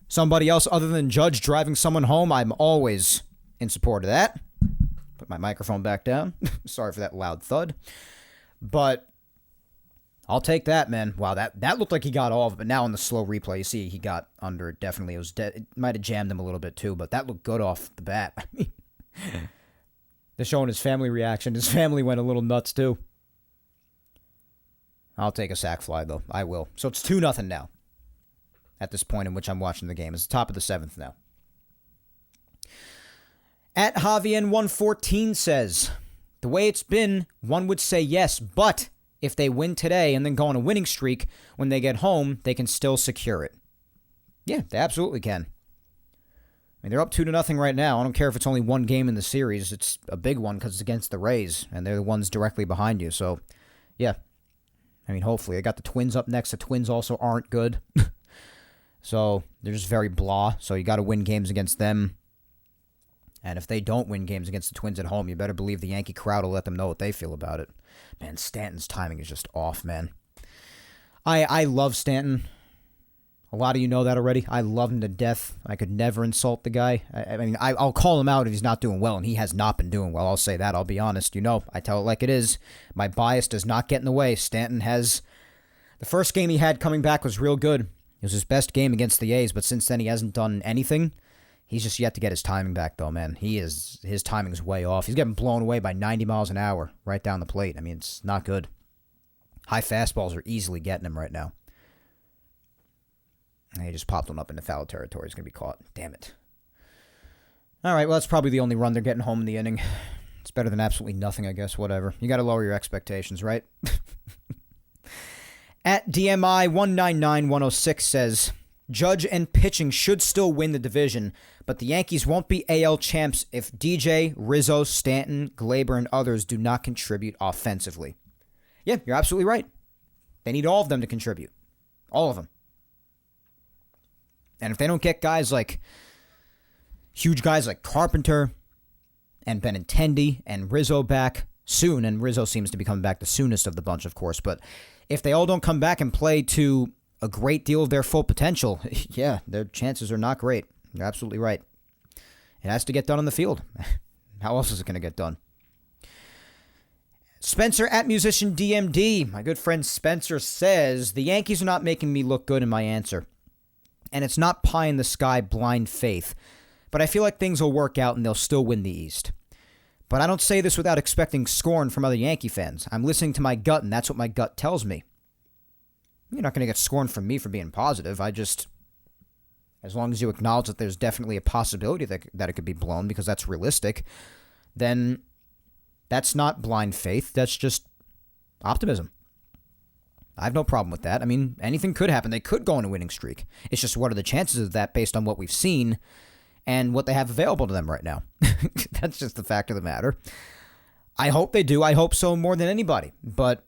[SPEAKER 1] Somebody else other than Judge driving someone home, I'm always in support of that. Put my microphone back down. Sorry for that loud thud. But I'll take that, man. Wow, that looked like he got all of it, but now in the slow replay, you see he got under it. Definitely, it might have jammed him a little bit too, but that looked good off the bat. I mean, they're showing his family reaction. His family went a little nuts too. I'll take a sack fly, though. I will. So it's 2-0 now at this point in which I'm watching the game. It's the top of the 7th now. At Javian114 says, the way it's been, one would say yes, but if they win today and then go on a winning streak, when they get home, they can still secure it. Yeah, they absolutely can. I mean, they're up 2-0 right now. I don't care if it's only one game in the series. It's a big one because it's against the Rays, and they're the ones directly behind you. So, yeah. I mean, hopefully. I got the Twins up next. The Twins also aren't good. So, they're just very blah. So, you got to win games against them. And if they don't win games against the Twins at home, you better believe the Yankee crowd will let them know what they feel about it. Man, Stanton's timing is just off, man. I love Stanton. A lot of you know that already. I love him to death. I could never insult the guy. I mean, I'll call him out if he's not doing well, and he has not been doing well. I'll say that. I'll be honest. You know, I tell it like it is. My bias does not get in the way. Stanton has... The first game he had coming back was real good. It was his best game against the A's, but since then he hasn't done anything. He's just yet to get his timing back, though, man. His timing's way off. He's getting blown away by 90 miles an hour right down the plate. I mean, it's not good. High fastballs are easily getting him right now. And he just popped one up into foul territory. He's going to be caught. Damn it. All right, well, that's probably the only run they're getting home in the inning. It's better than absolutely nothing, I guess. Whatever. You got to lower your expectations, right? At DMI199106 says, Judge and pitching should still win the division, but the Yankees won't be AL champs if DJ, Rizzo, Stanton, Glaber, and others do not contribute offensively. Yeah, you're absolutely right. They need all of them to contribute. All of them. And if they don't get huge guys like Carpenter and Benintendi and Rizzo back soon, and Rizzo seems to be coming back the soonest of the bunch, of course, but if they all don't come back and play to a great deal of their full potential, yeah, their chances are not great. You're absolutely right. It has to get done on the field. How else is it going to get done? Spencer at Musician DMD, my good friend Spencer says, the Yankees are not making me look good in my answer. And it's not pie in the sky blind faith, but I feel like things will work out and they'll still win the East. But I don't say this without expecting scorn from other Yankee fans. I'm listening to my gut, and that's what my gut tells me. You're not going to get scorned from me for being positive. As long as you acknowledge that there's definitely a possibility that it could be blown because that's realistic, then that's not blind faith. That's just optimism. I have no problem with that. I mean, anything could happen. They could go on a winning streak. It's just what are the chances of that based on what we've seen and what they have available to them right now. That's just the fact of the matter. I hope they do. I hope so more than anybody. But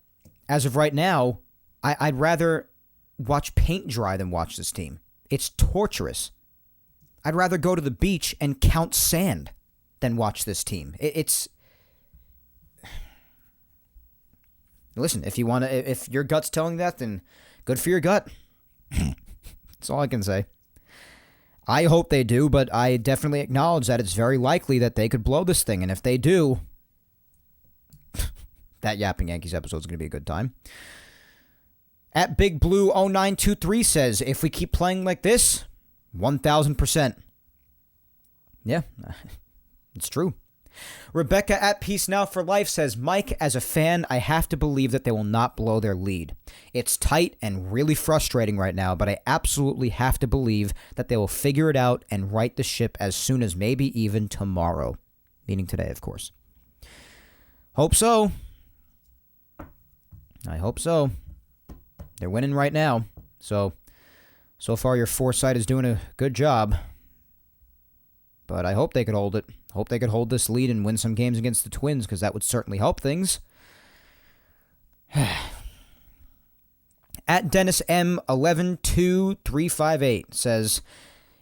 [SPEAKER 1] as of right now, I'd rather watch paint dry than watch this team. It's torturous. I'd rather go to the beach and count sand than watch this team. It's... Listen, if your gut's telling that, then good for your gut. That's all I can say. I hope they do, but I definitely acknowledge that it's very likely that they could blow this thing. And if they do, that Yapping Yankees episode is going to be a good time. At Big Blue 0923 says, if we keep playing like this, 1,000%. Yeah, it's true. Rebecca at Peace Now for Life says, Mike, as a fan, I have to believe that they will not blow their lead. It's tight and really frustrating right now, but I absolutely have to believe that they will figure it out and right the ship as soon as maybe even tomorrow. Meaning today, of course. Hope so. I hope so. They're winning right now. So far your foresight is doing a good job. But I hope they could hold it. Hope they could hold this lead and win some games against the Twins, because that would certainly help things. At Dennis M 112358 says,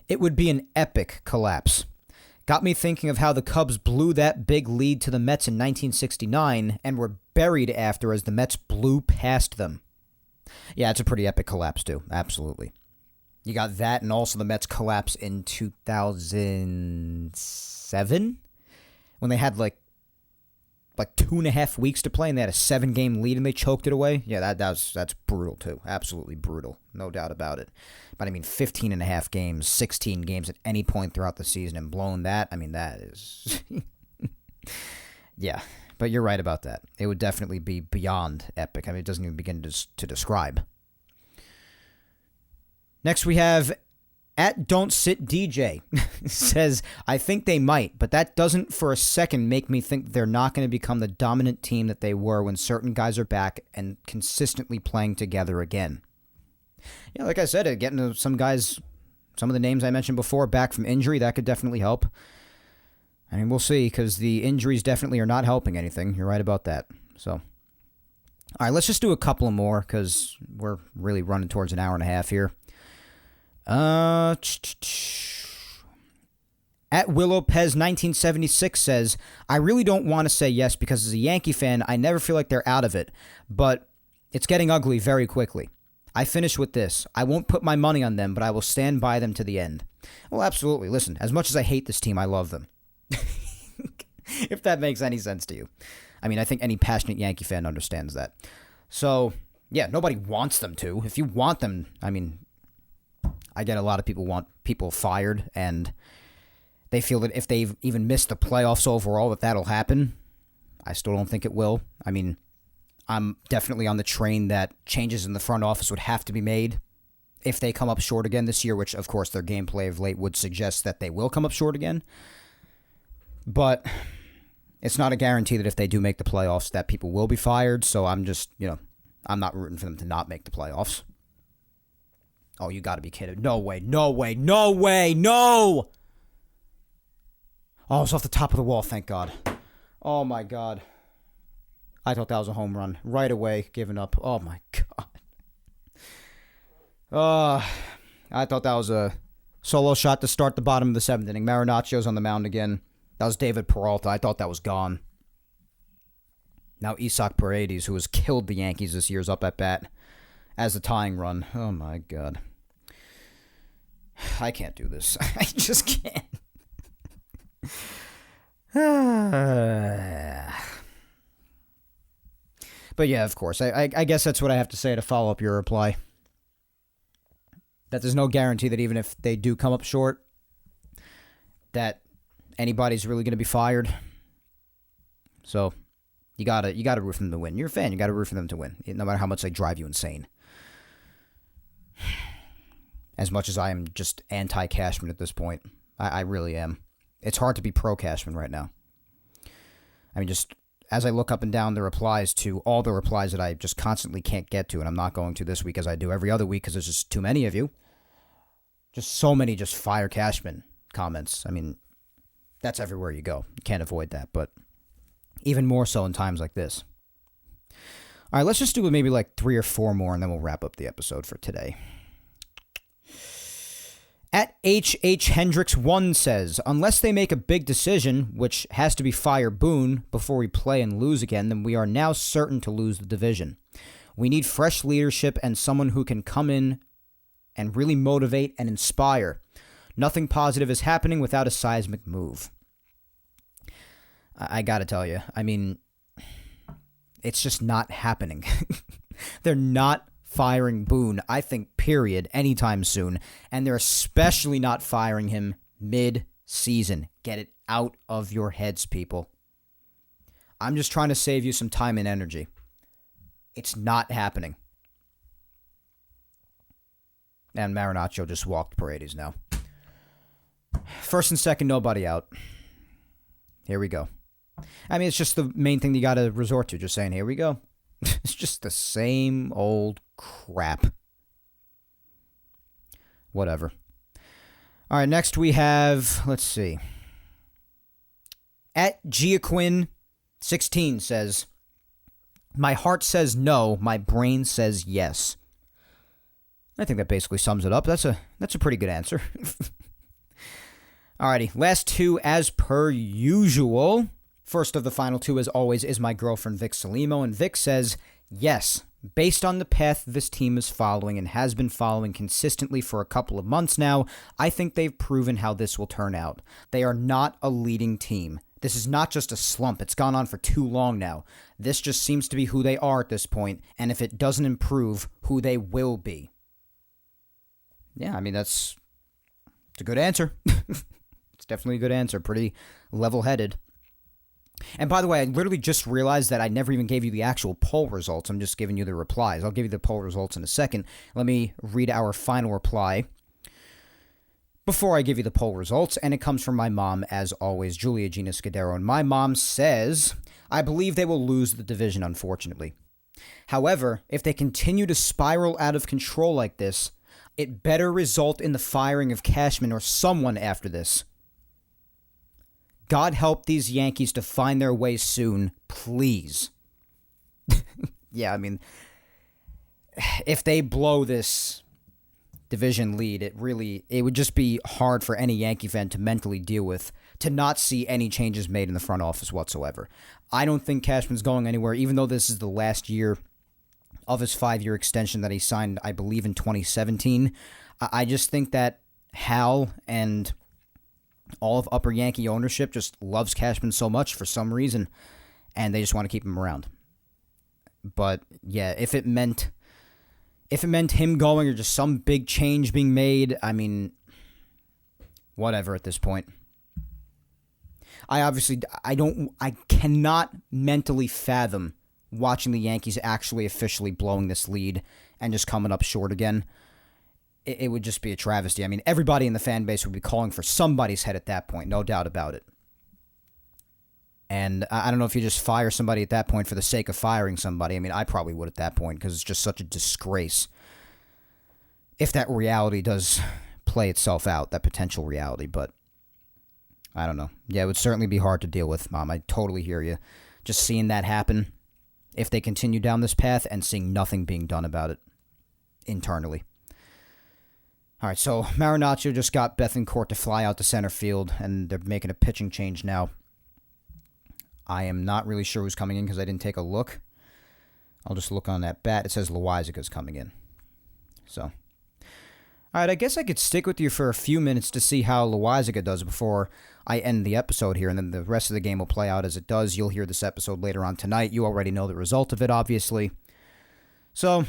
[SPEAKER 1] it would be an epic collapse. Got me thinking of how the Cubs blew that big lead to the Mets in 1969 and were buried after as the Mets blew past them. Yeah, it's a pretty epic collapse, too. Absolutely. You got that, and also the Mets collapse in 2007 when they had like 2.5 weeks to play, and they had a 7-game lead, and they choked it away. Yeah, that's brutal, too. Absolutely brutal. No doubt about it. But, 15.5 games, 16 games at any point throughout the season, and blowing that, that is... Yeah, but you're right about that. It would definitely be beyond epic. It doesn't even begin to describe. Next, we have at Don't Sit DJ says, I think they might, but that doesn't for a second make me think they're not going to become the dominant team that they were when certain guys are back and consistently playing together again. Yeah, like I said, getting some guys, some of the names I mentioned before, back from injury, that could definitely help. We'll see, because the injuries definitely are not helping anything. You're right about that. So, all right, let's just do a couple more, because we're really running towards an hour and a half here. At Willowpez 1976 says, I really don't want to say yes because as a Yankee fan, I never feel like they're out of it, but it's getting ugly very quickly. I finish with this. I won't put my money on them, but I will stand by them to the end. Well, absolutely. Listen, as much as I hate this team, I love them. If that makes any sense to you. I think any passionate Yankee fan understands that. So, yeah, nobody wants them to. If you want them, I get a lot of people want people fired, and they feel that if they've even missed the playoffs overall, that'll happen. I still don't think it will. I'm definitely on the train that changes in the front office would have to be made if they come up short again this year, which, of course, their gameplay of late would suggest that they will come up short again. But it's not a guarantee that if they do make the playoffs that people will be fired, so I'm just, I'm not rooting for them to not make the playoffs. Oh, you got to be kidding. No way, no way, no way, no! Oh, it's off the top of the wall, thank God. Oh, my God. I thought that was a home run. Right away, giving up. Oh, my God. I thought that was a solo shot to start the bottom of the 7th inning. Marinaccio's on the mound again. That was David Peralta. I thought that was gone. Now Isaac Paredes, who has killed the Yankees this year, is up at bat as the tying run. Oh, my God. I can't do this. I just can't. But yeah, of course. I guess that's what I have to say to follow up your reply. That there's no guarantee that even if they do come up short, that anybody's really going to be fired. So you gotta root for them to win. You're a fan. You gotta root for them to win, no matter how much they drive you insane. As much as I am just anti-Cashman at this point, I really am. It's hard to be pro-Cashman right now. Just as I look up and down the replies to all the replies that I just constantly can't get to, and I'm not going to this week as I do every other week because there's just too many of you. Just so many just fire Cashman comments. That's everywhere you go. You can't avoid that, but even more so in times like this. All right, let's just do maybe 3 or 4 more, and then we'll wrap up the episode for today. At H.H. Hendricks 1 says, unless they make a big decision, which has to be fire Boone before we play and lose again, then we are now certain to lose the division. We need fresh leadership and someone who can come in and really motivate and inspire. Nothing positive is happening without a seismic move. I gotta tell you, it's just not happening. They're not firing Boone, I think, period, anytime soon. And they're especially not firing him mid-season. Get it out of your heads, people. I'm just trying to save you some time and energy. It's not happening. And Marinaccio just walked Paredes now. First and second, nobody out. Here we go. It's just the main thing you got to resort to. Just saying, here we go. It's just the same old crap. Whatever. All right, next we have, let's see. At Giaquin16 says, my heart says no, my brain says yes. I think that basically sums it up. That's a pretty good answer. Alrighty, last 2 as per usual. First of the final 2, as always, is my girlfriend Vic Salimo, and Vic says, yes, Based on the path this team is following and has been following consistently for a couple of months now, I think they've proven how this will turn out. They are not a leading team. This is not just a slump. It's gone on for too long now. This just seems to be who they are at this point, and if it doesn't improve, who they will be. Yeah, I mean, it's a good answer. It's definitely a good answer. Pretty level-headed. And by the way, I literally just realized that I never even gave you the actual poll results. I'm just giving you the replies. I'll give you the poll results in a second. Let me read our final reply before I give you the poll results, and it comes from my mom, as always, Julia Gina Scudero. And my mom says, I believe they will lose the division, unfortunately. However, if they continue to spiral out of control like this, it better result in the firing of Cashman or someone after this. God help these Yankees to find their way soon, please. Yeah, I mean, if they blow this division lead, it would just be hard for any Yankee fan to mentally deal with, to not see any changes made in the front office whatsoever. I don't think Cashman's going anywhere, even though this is the last year of his 5-year extension that he signed, I believe, in 2017. I just think that Hal and all of Upper Yankee ownership just loves Cashman so much for some reason, and they just want to keep him around. But yeah, if it meant him going or just some big change being made, I mean, whatever at this point. I cannot mentally fathom watching the Yankees actually officially blowing this lead and just coming up short again. It would just be a travesty. I mean, everybody in the fan base would be calling for somebody's head at that point, no doubt about it. And I don't know if you just fire somebody at that point for the sake of firing somebody. I mean, I probably would at that point because it's just such a disgrace. If that reality does play itself out, that potential reality, but I don't know. Yeah, it would certainly be hard to deal with, Mom. I totally hear you. Just seeing that happen, if they continue down this path, and seeing nothing being done about it internally. All right, so Marinaccio just got Bethancourt to fly out to center field, and they're making a pitching change now. I am not really sure who's coming in because I didn't take a look. I'll just look on that bat. It says Loaisiga's coming in. So, all right, I guess I could stick with you for a few minutes to see how Loaisiga does before I end the episode here, and then the rest of the game will play out as it does. You'll hear this episode later on tonight. You already know the result of it, obviously. So,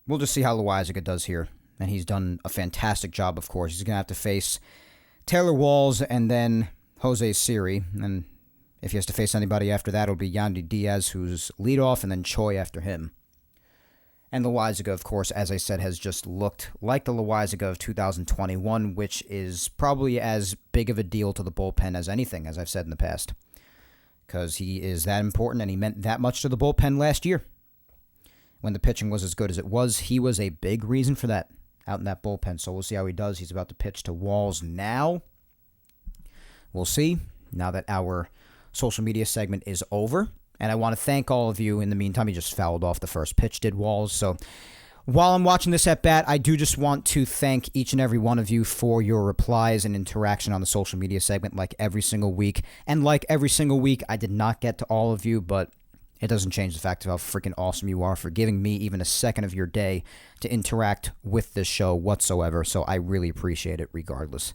[SPEAKER 1] we'll just see how Loaisiga does here. And he's done a fantastic job, of course. He's going to have to face Taylor Walls and then Jose Siri. And if he has to face anybody after that, it'll be Yandy Diaz, who's leadoff, and then Choi after him. And Loaisiga, of course, as I said, has just looked like the Loaisiga of 2021, which is probably as big of a deal to the bullpen as anything, as I've said in the past. Because he is that important, and he meant that much to the bullpen last year. When the pitching was as good as it was, he was a big reason for that out in that bullpen. So we'll see how he does. He's about to pitch to Walls now. We'll see, now that our social media segment is over. And I want to thank all of you. In the meantime, he just fouled off the first pitch, did Walls. So while I'm watching this at bat, I do just want to thank each and every one of you for your replies and interaction on the social media segment like every single week. And like every single week, I did not get to all of you, but it doesn't change the fact of how freaking awesome you are for giving me even a second of your day to interact with this show whatsoever. So I really appreciate it regardless.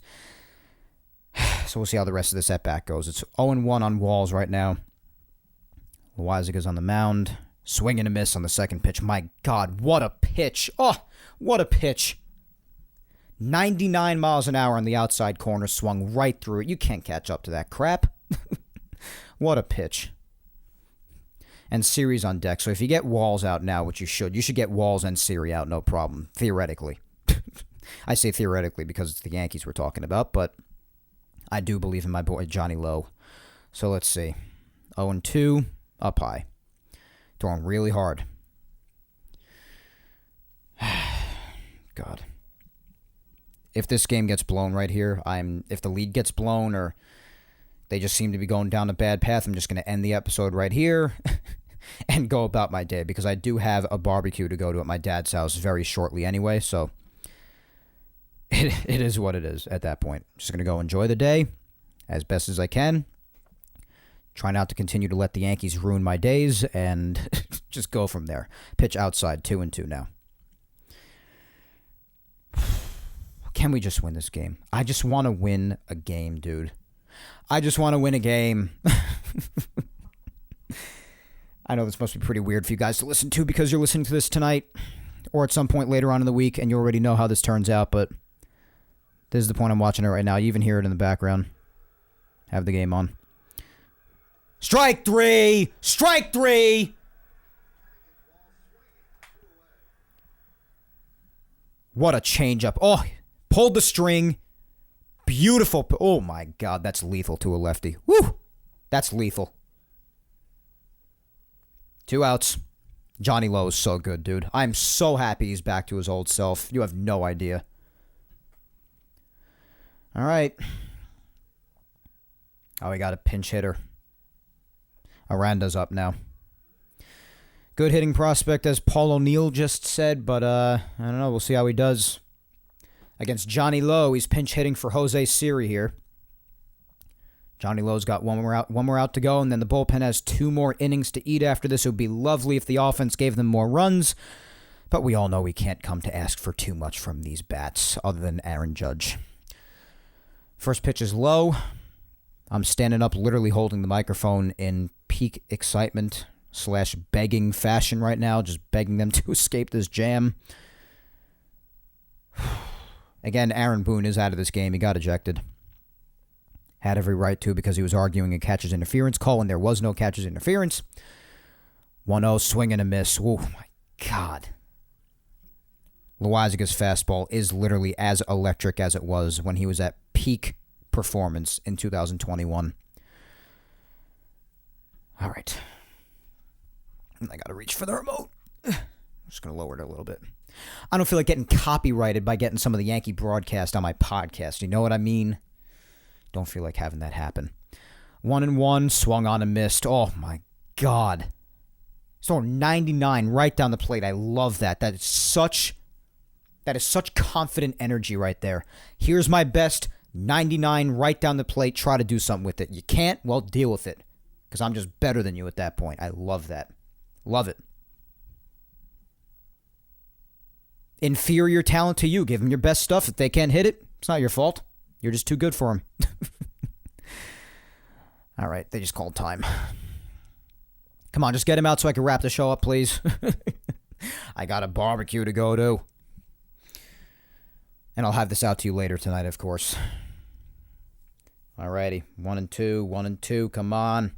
[SPEAKER 1] So we'll see how the rest of this at-bat goes. It's 0-1 on Walls right now. Loaisiga's on the mound. Swing and a miss on the second pitch. My God, what a pitch. Oh, what a pitch. 99 miles an hour on the outside corner, swung right through it. You can't catch up to that crap. What a pitch. And Siri's on deck. So if you get Walls out now, which you should get Walls and Siri out, no problem, theoretically. I say theoretically because it's the Yankees we're talking about, but I do believe in my boy Johnny Lowe. So let's see. 0-2, up high. Throwing really hard. God. If this game gets blown right here, if the lead gets blown or they just seem to be going down a bad path, I'm just going to end the episode right here and go about my day because I do have a barbecue to go to at my dad's house very shortly anyway, so it is what it is at that point. Just going to go enjoy the day as best as I can. Try not to continue to let the Yankees ruin my days and just go from there. Pitch outside, 2-2 now. Can we just win this game? I just want to win a game, dude. I just want to win a game. I know this must be pretty weird for you guys to listen to because you're listening to this tonight or at some point later on in the week and you already know how this turns out, but this is the point I'm watching it right now. You even hear it in the background. Have the game on. Strike three! Strike three! What a changeup. Oh, pulled the string. Beautiful. Oh, my God. That's lethal to a lefty. Woo! That's lethal. 2 outs. Johnny Lowe is so good, dude. I'm so happy he's back to his old self. You have no idea. All right. Oh, we got a pinch hitter. Aranda's up now. Good hitting prospect, as Paul O'Neill just said, but I don't know. We'll see how he does. Against Johnny Lowe, he's pinch hitting for Jose Siri here. Johnny Lowe's got one more out to go, and then the bullpen has 2 more innings to eat after this. It would be lovely if the offense gave them more runs, but we all know we can't come to ask for too much from these bats other than Aaron Judge. First pitch is low. I'm standing up, literally holding the microphone in peak excitement / begging fashion right now, just begging them to escape this jam. Again, Aaron Boone is out of this game. He got ejected. Had every right to because he was arguing a catcher's interference call, and there was no catcher's interference. 1-0, swing and a miss. Oh, my God. Loaizaga's fastball is literally as electric as it was when he was at peak performance in 2021. All right. I got to reach for the remote. I'm just going to lower it a little bit. I don't feel like getting copyrighted by getting some of the Yankee broadcast on my podcast. You know what I mean? Don't feel like having that happen. 1-1, swung on and missed. Oh, my God. So 99 right down the plate. I love that. That is such confident energy right there. Here's my best 99 right down the plate. Try to do something with it. You can't? Well, deal with it. Because I'm just better than you at that point. I love that. Love it. Inferior talent to you. Give them your best stuff. If they can't hit it, it's not your fault. You're just too good for them. All right, they just called time. Come on, just get him out so I can wrap the show up, please. I got a barbecue to go to. And I'll have this out to you later tonight, of course. All righty, 1-2, 1-2, come on. I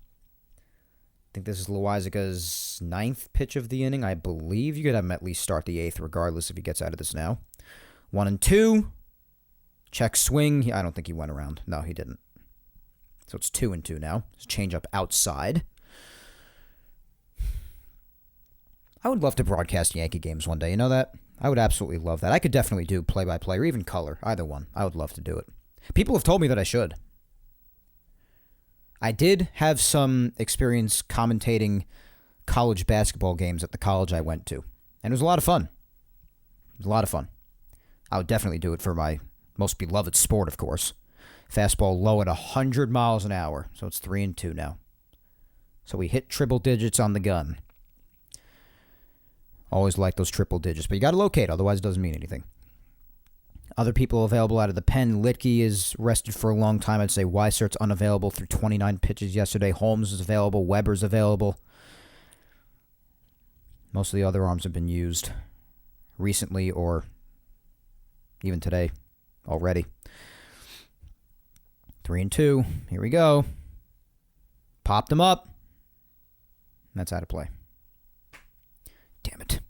[SPEAKER 1] think this is Loaizaga's 9th pitch of the inning, I believe. You could have him at least start the 8th, regardless if he gets out of this now. 1-2. Check swing. I don't think he went around. No, he didn't. So it's 2-2 now. It's change up outside. I would love to broadcast Yankee games one day. You know that? I would absolutely love that. I could definitely do play-by-play or even color. Either one. I would love to do it. People have told me that I should. I did have some experience commentating college basketball games at the college I went to. And it was a lot of fun. It was a lot of fun. I would definitely do it for my most beloved sport, of course. Fastball low at 100 miles an hour. So it's 3-2 now. So we hit triple digits on the gun. Always like those triple digits. But you got to locate, otherwise it doesn't mean anything. Other people available out of the pen. Litke is rested for a long time. I'd say Weisert's unavailable through 29 pitches yesterday. Holmes is available. Weber's available. Most of the other arms have been used recently or even today already. 3-2. Here we go. Popped him up. That's out of play. Damn it.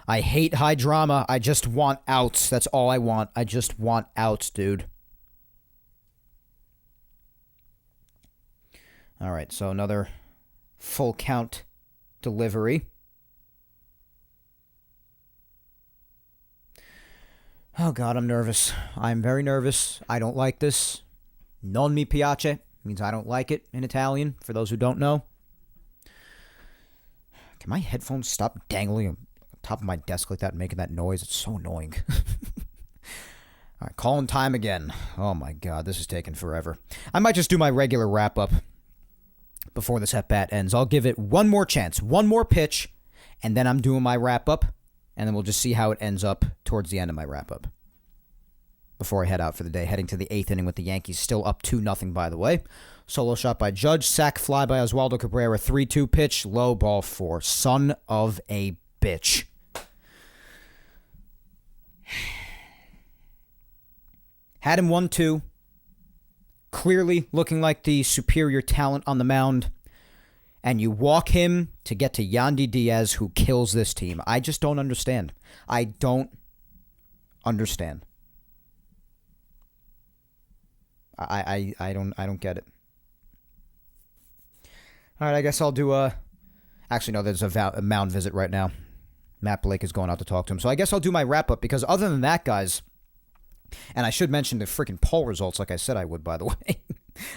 [SPEAKER 1] I hate high drama. I just want outs. That's all I want. I just want outs, dude. All right, so another full count delivery. Oh, God, I'm nervous. I'm very nervous. I don't like this. Non mi piace means I don't like it in Italian, for those who don't know. Can my headphones stop dangling on top of my desk like that and making that noise? It's so annoying. All right, calling time again. Oh, my God, this is taking forever. I might just do my regular wrap-up. before this at-bat ends. I'll give it one more chance, one more pitch, and then I'm doing my wrap-up, and then we'll just see how it ends up towards the end of my wrap-up. Before I head out for the day, heading to the 8th inning with the Yankees still up 2-0, by the way. Solo shot by Judge, sac fly by Oswaldo Cabrera, 3-2 pitch, low ball 4. Son of a bitch. Had him 1-2. Clearly looking like the superior talent on the mound. And you walk him to get to Yandy Diaz, who kills this team. I just don't understand. I don't understand. I don't get it. All right, I guess I'll do a... Actually, no, there's a mound visit right now. Matt Blake is going out to talk to him. So I guess I'll do my wrap-up, because other than that, guys... And I should mention the freaking poll results like I said I would, by the way.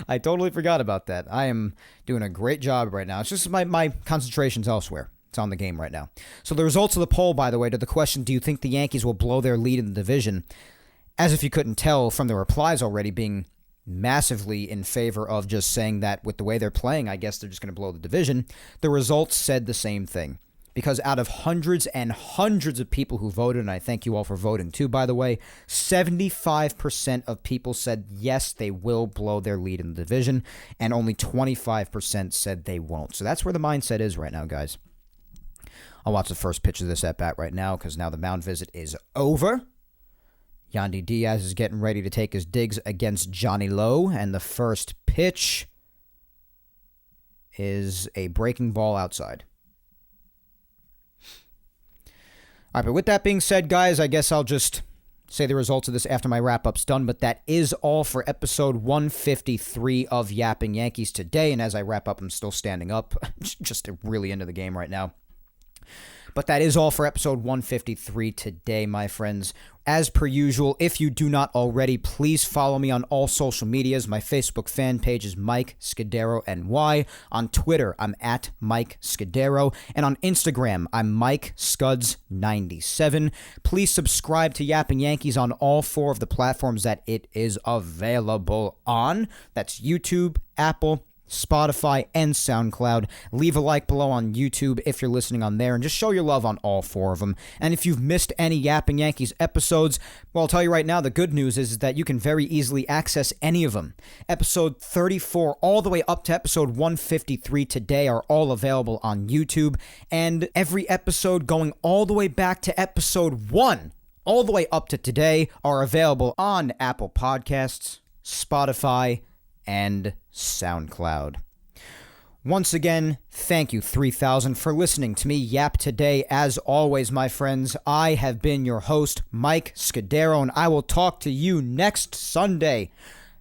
[SPEAKER 1] I totally forgot about that. I am doing a great job right now. It's just my concentration's elsewhere. It's on the game right now. So the results of the poll, by the way, to the question, do you think the Yankees will blow their lead in the division? As if you couldn't tell from the replies already being massively in favor of just saying that with the way they're playing, I guess they're just going to blow the division. The results said the same thing. Because out of hundreds and hundreds of people who voted, and I thank you all for voting too, by the way, 75% of people said yes, they will blow their lead in the division, and only 25% said they won't. So that's where the mindset is right now, guys. I'll watch the first pitch of this at-bat right now, because now the mound visit is over. Yandy Diaz is getting ready to take his digs against Johnny Lowe, and the first pitch is a breaking ball outside. All right, but with that being said, guys, I guess I'll just say the results of this after my wrap-up's done, but that is all for episode 153 of Yapping Yankees today, and as I wrap up, I'm still standing up, just really into the game right now. But that is all for episode 153 today, my friends. As per usual, if you do not already, please follow me on all social medias. My Facebook fan page is Mike Scudero NY. On Twitter, I'm at Mike Scudero. And on Instagram, I'm Mike Scuds97. Please subscribe to Yapping Yankees on all 4 of the platforms that it is available on. That's YouTube, Apple, Spotify, and SoundCloud. Leave a like below on YouTube if you're listening on there, and just show your love on all 4 of them. And if you've missed any Yapping Yankees episodes, well, I'll tell you right now, the good news is that you can very easily access any of them. Episode 34 all the way up to episode 153 today are all available on YouTube, and every episode going all the way back to episode 1 all the way up to today are available on Apple Podcasts, Spotify, and SoundCloud. Once again, thank you 3000 for listening to me yap today. As always, my friends, I have been your host, Mike Scudero, and I will talk to you next Sunday.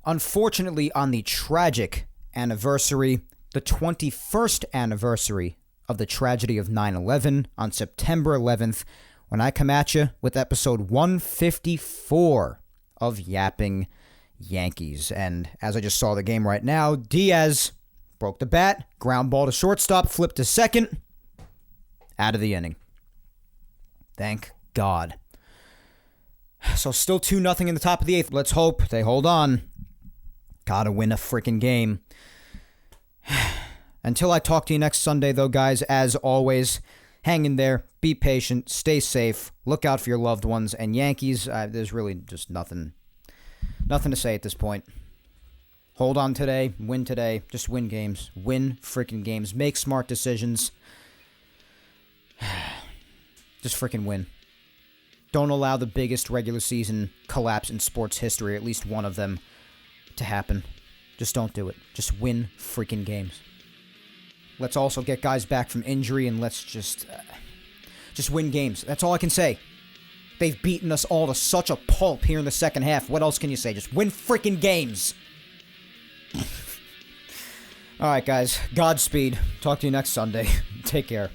[SPEAKER 1] Unfortunately, on the tragic anniversary, the 21st anniversary of the tragedy of 9/11 on September 11th, when I come at you with episode 154 of Yapping Yankees. And as I just saw the game right now, Diaz broke the bat, ground ball to shortstop, flipped to second, out of the inning. Thank God. So still 2-0 in the top of the 8th. Let's hope they hold on. Gotta win a freaking game. Until I talk to you next Sunday, though, guys, as always, hang in there, be patient, stay safe, look out for your loved ones, and Yankees, there's really just nothing to say at this point. Hold on today, just win games, win freaking games, make smart decisions. Just freaking win. Don't allow the biggest regular season collapse in sports history, at least one of them, to happen. Just don't do it. Just win freaking games. Let's also get guys back from injury, and let's just win games. That's all I can say. They've beaten us all to such a pulp here in the second half. What else can you say? Just win freaking games. All right, guys. Godspeed. Talk to you next Sunday. Take care.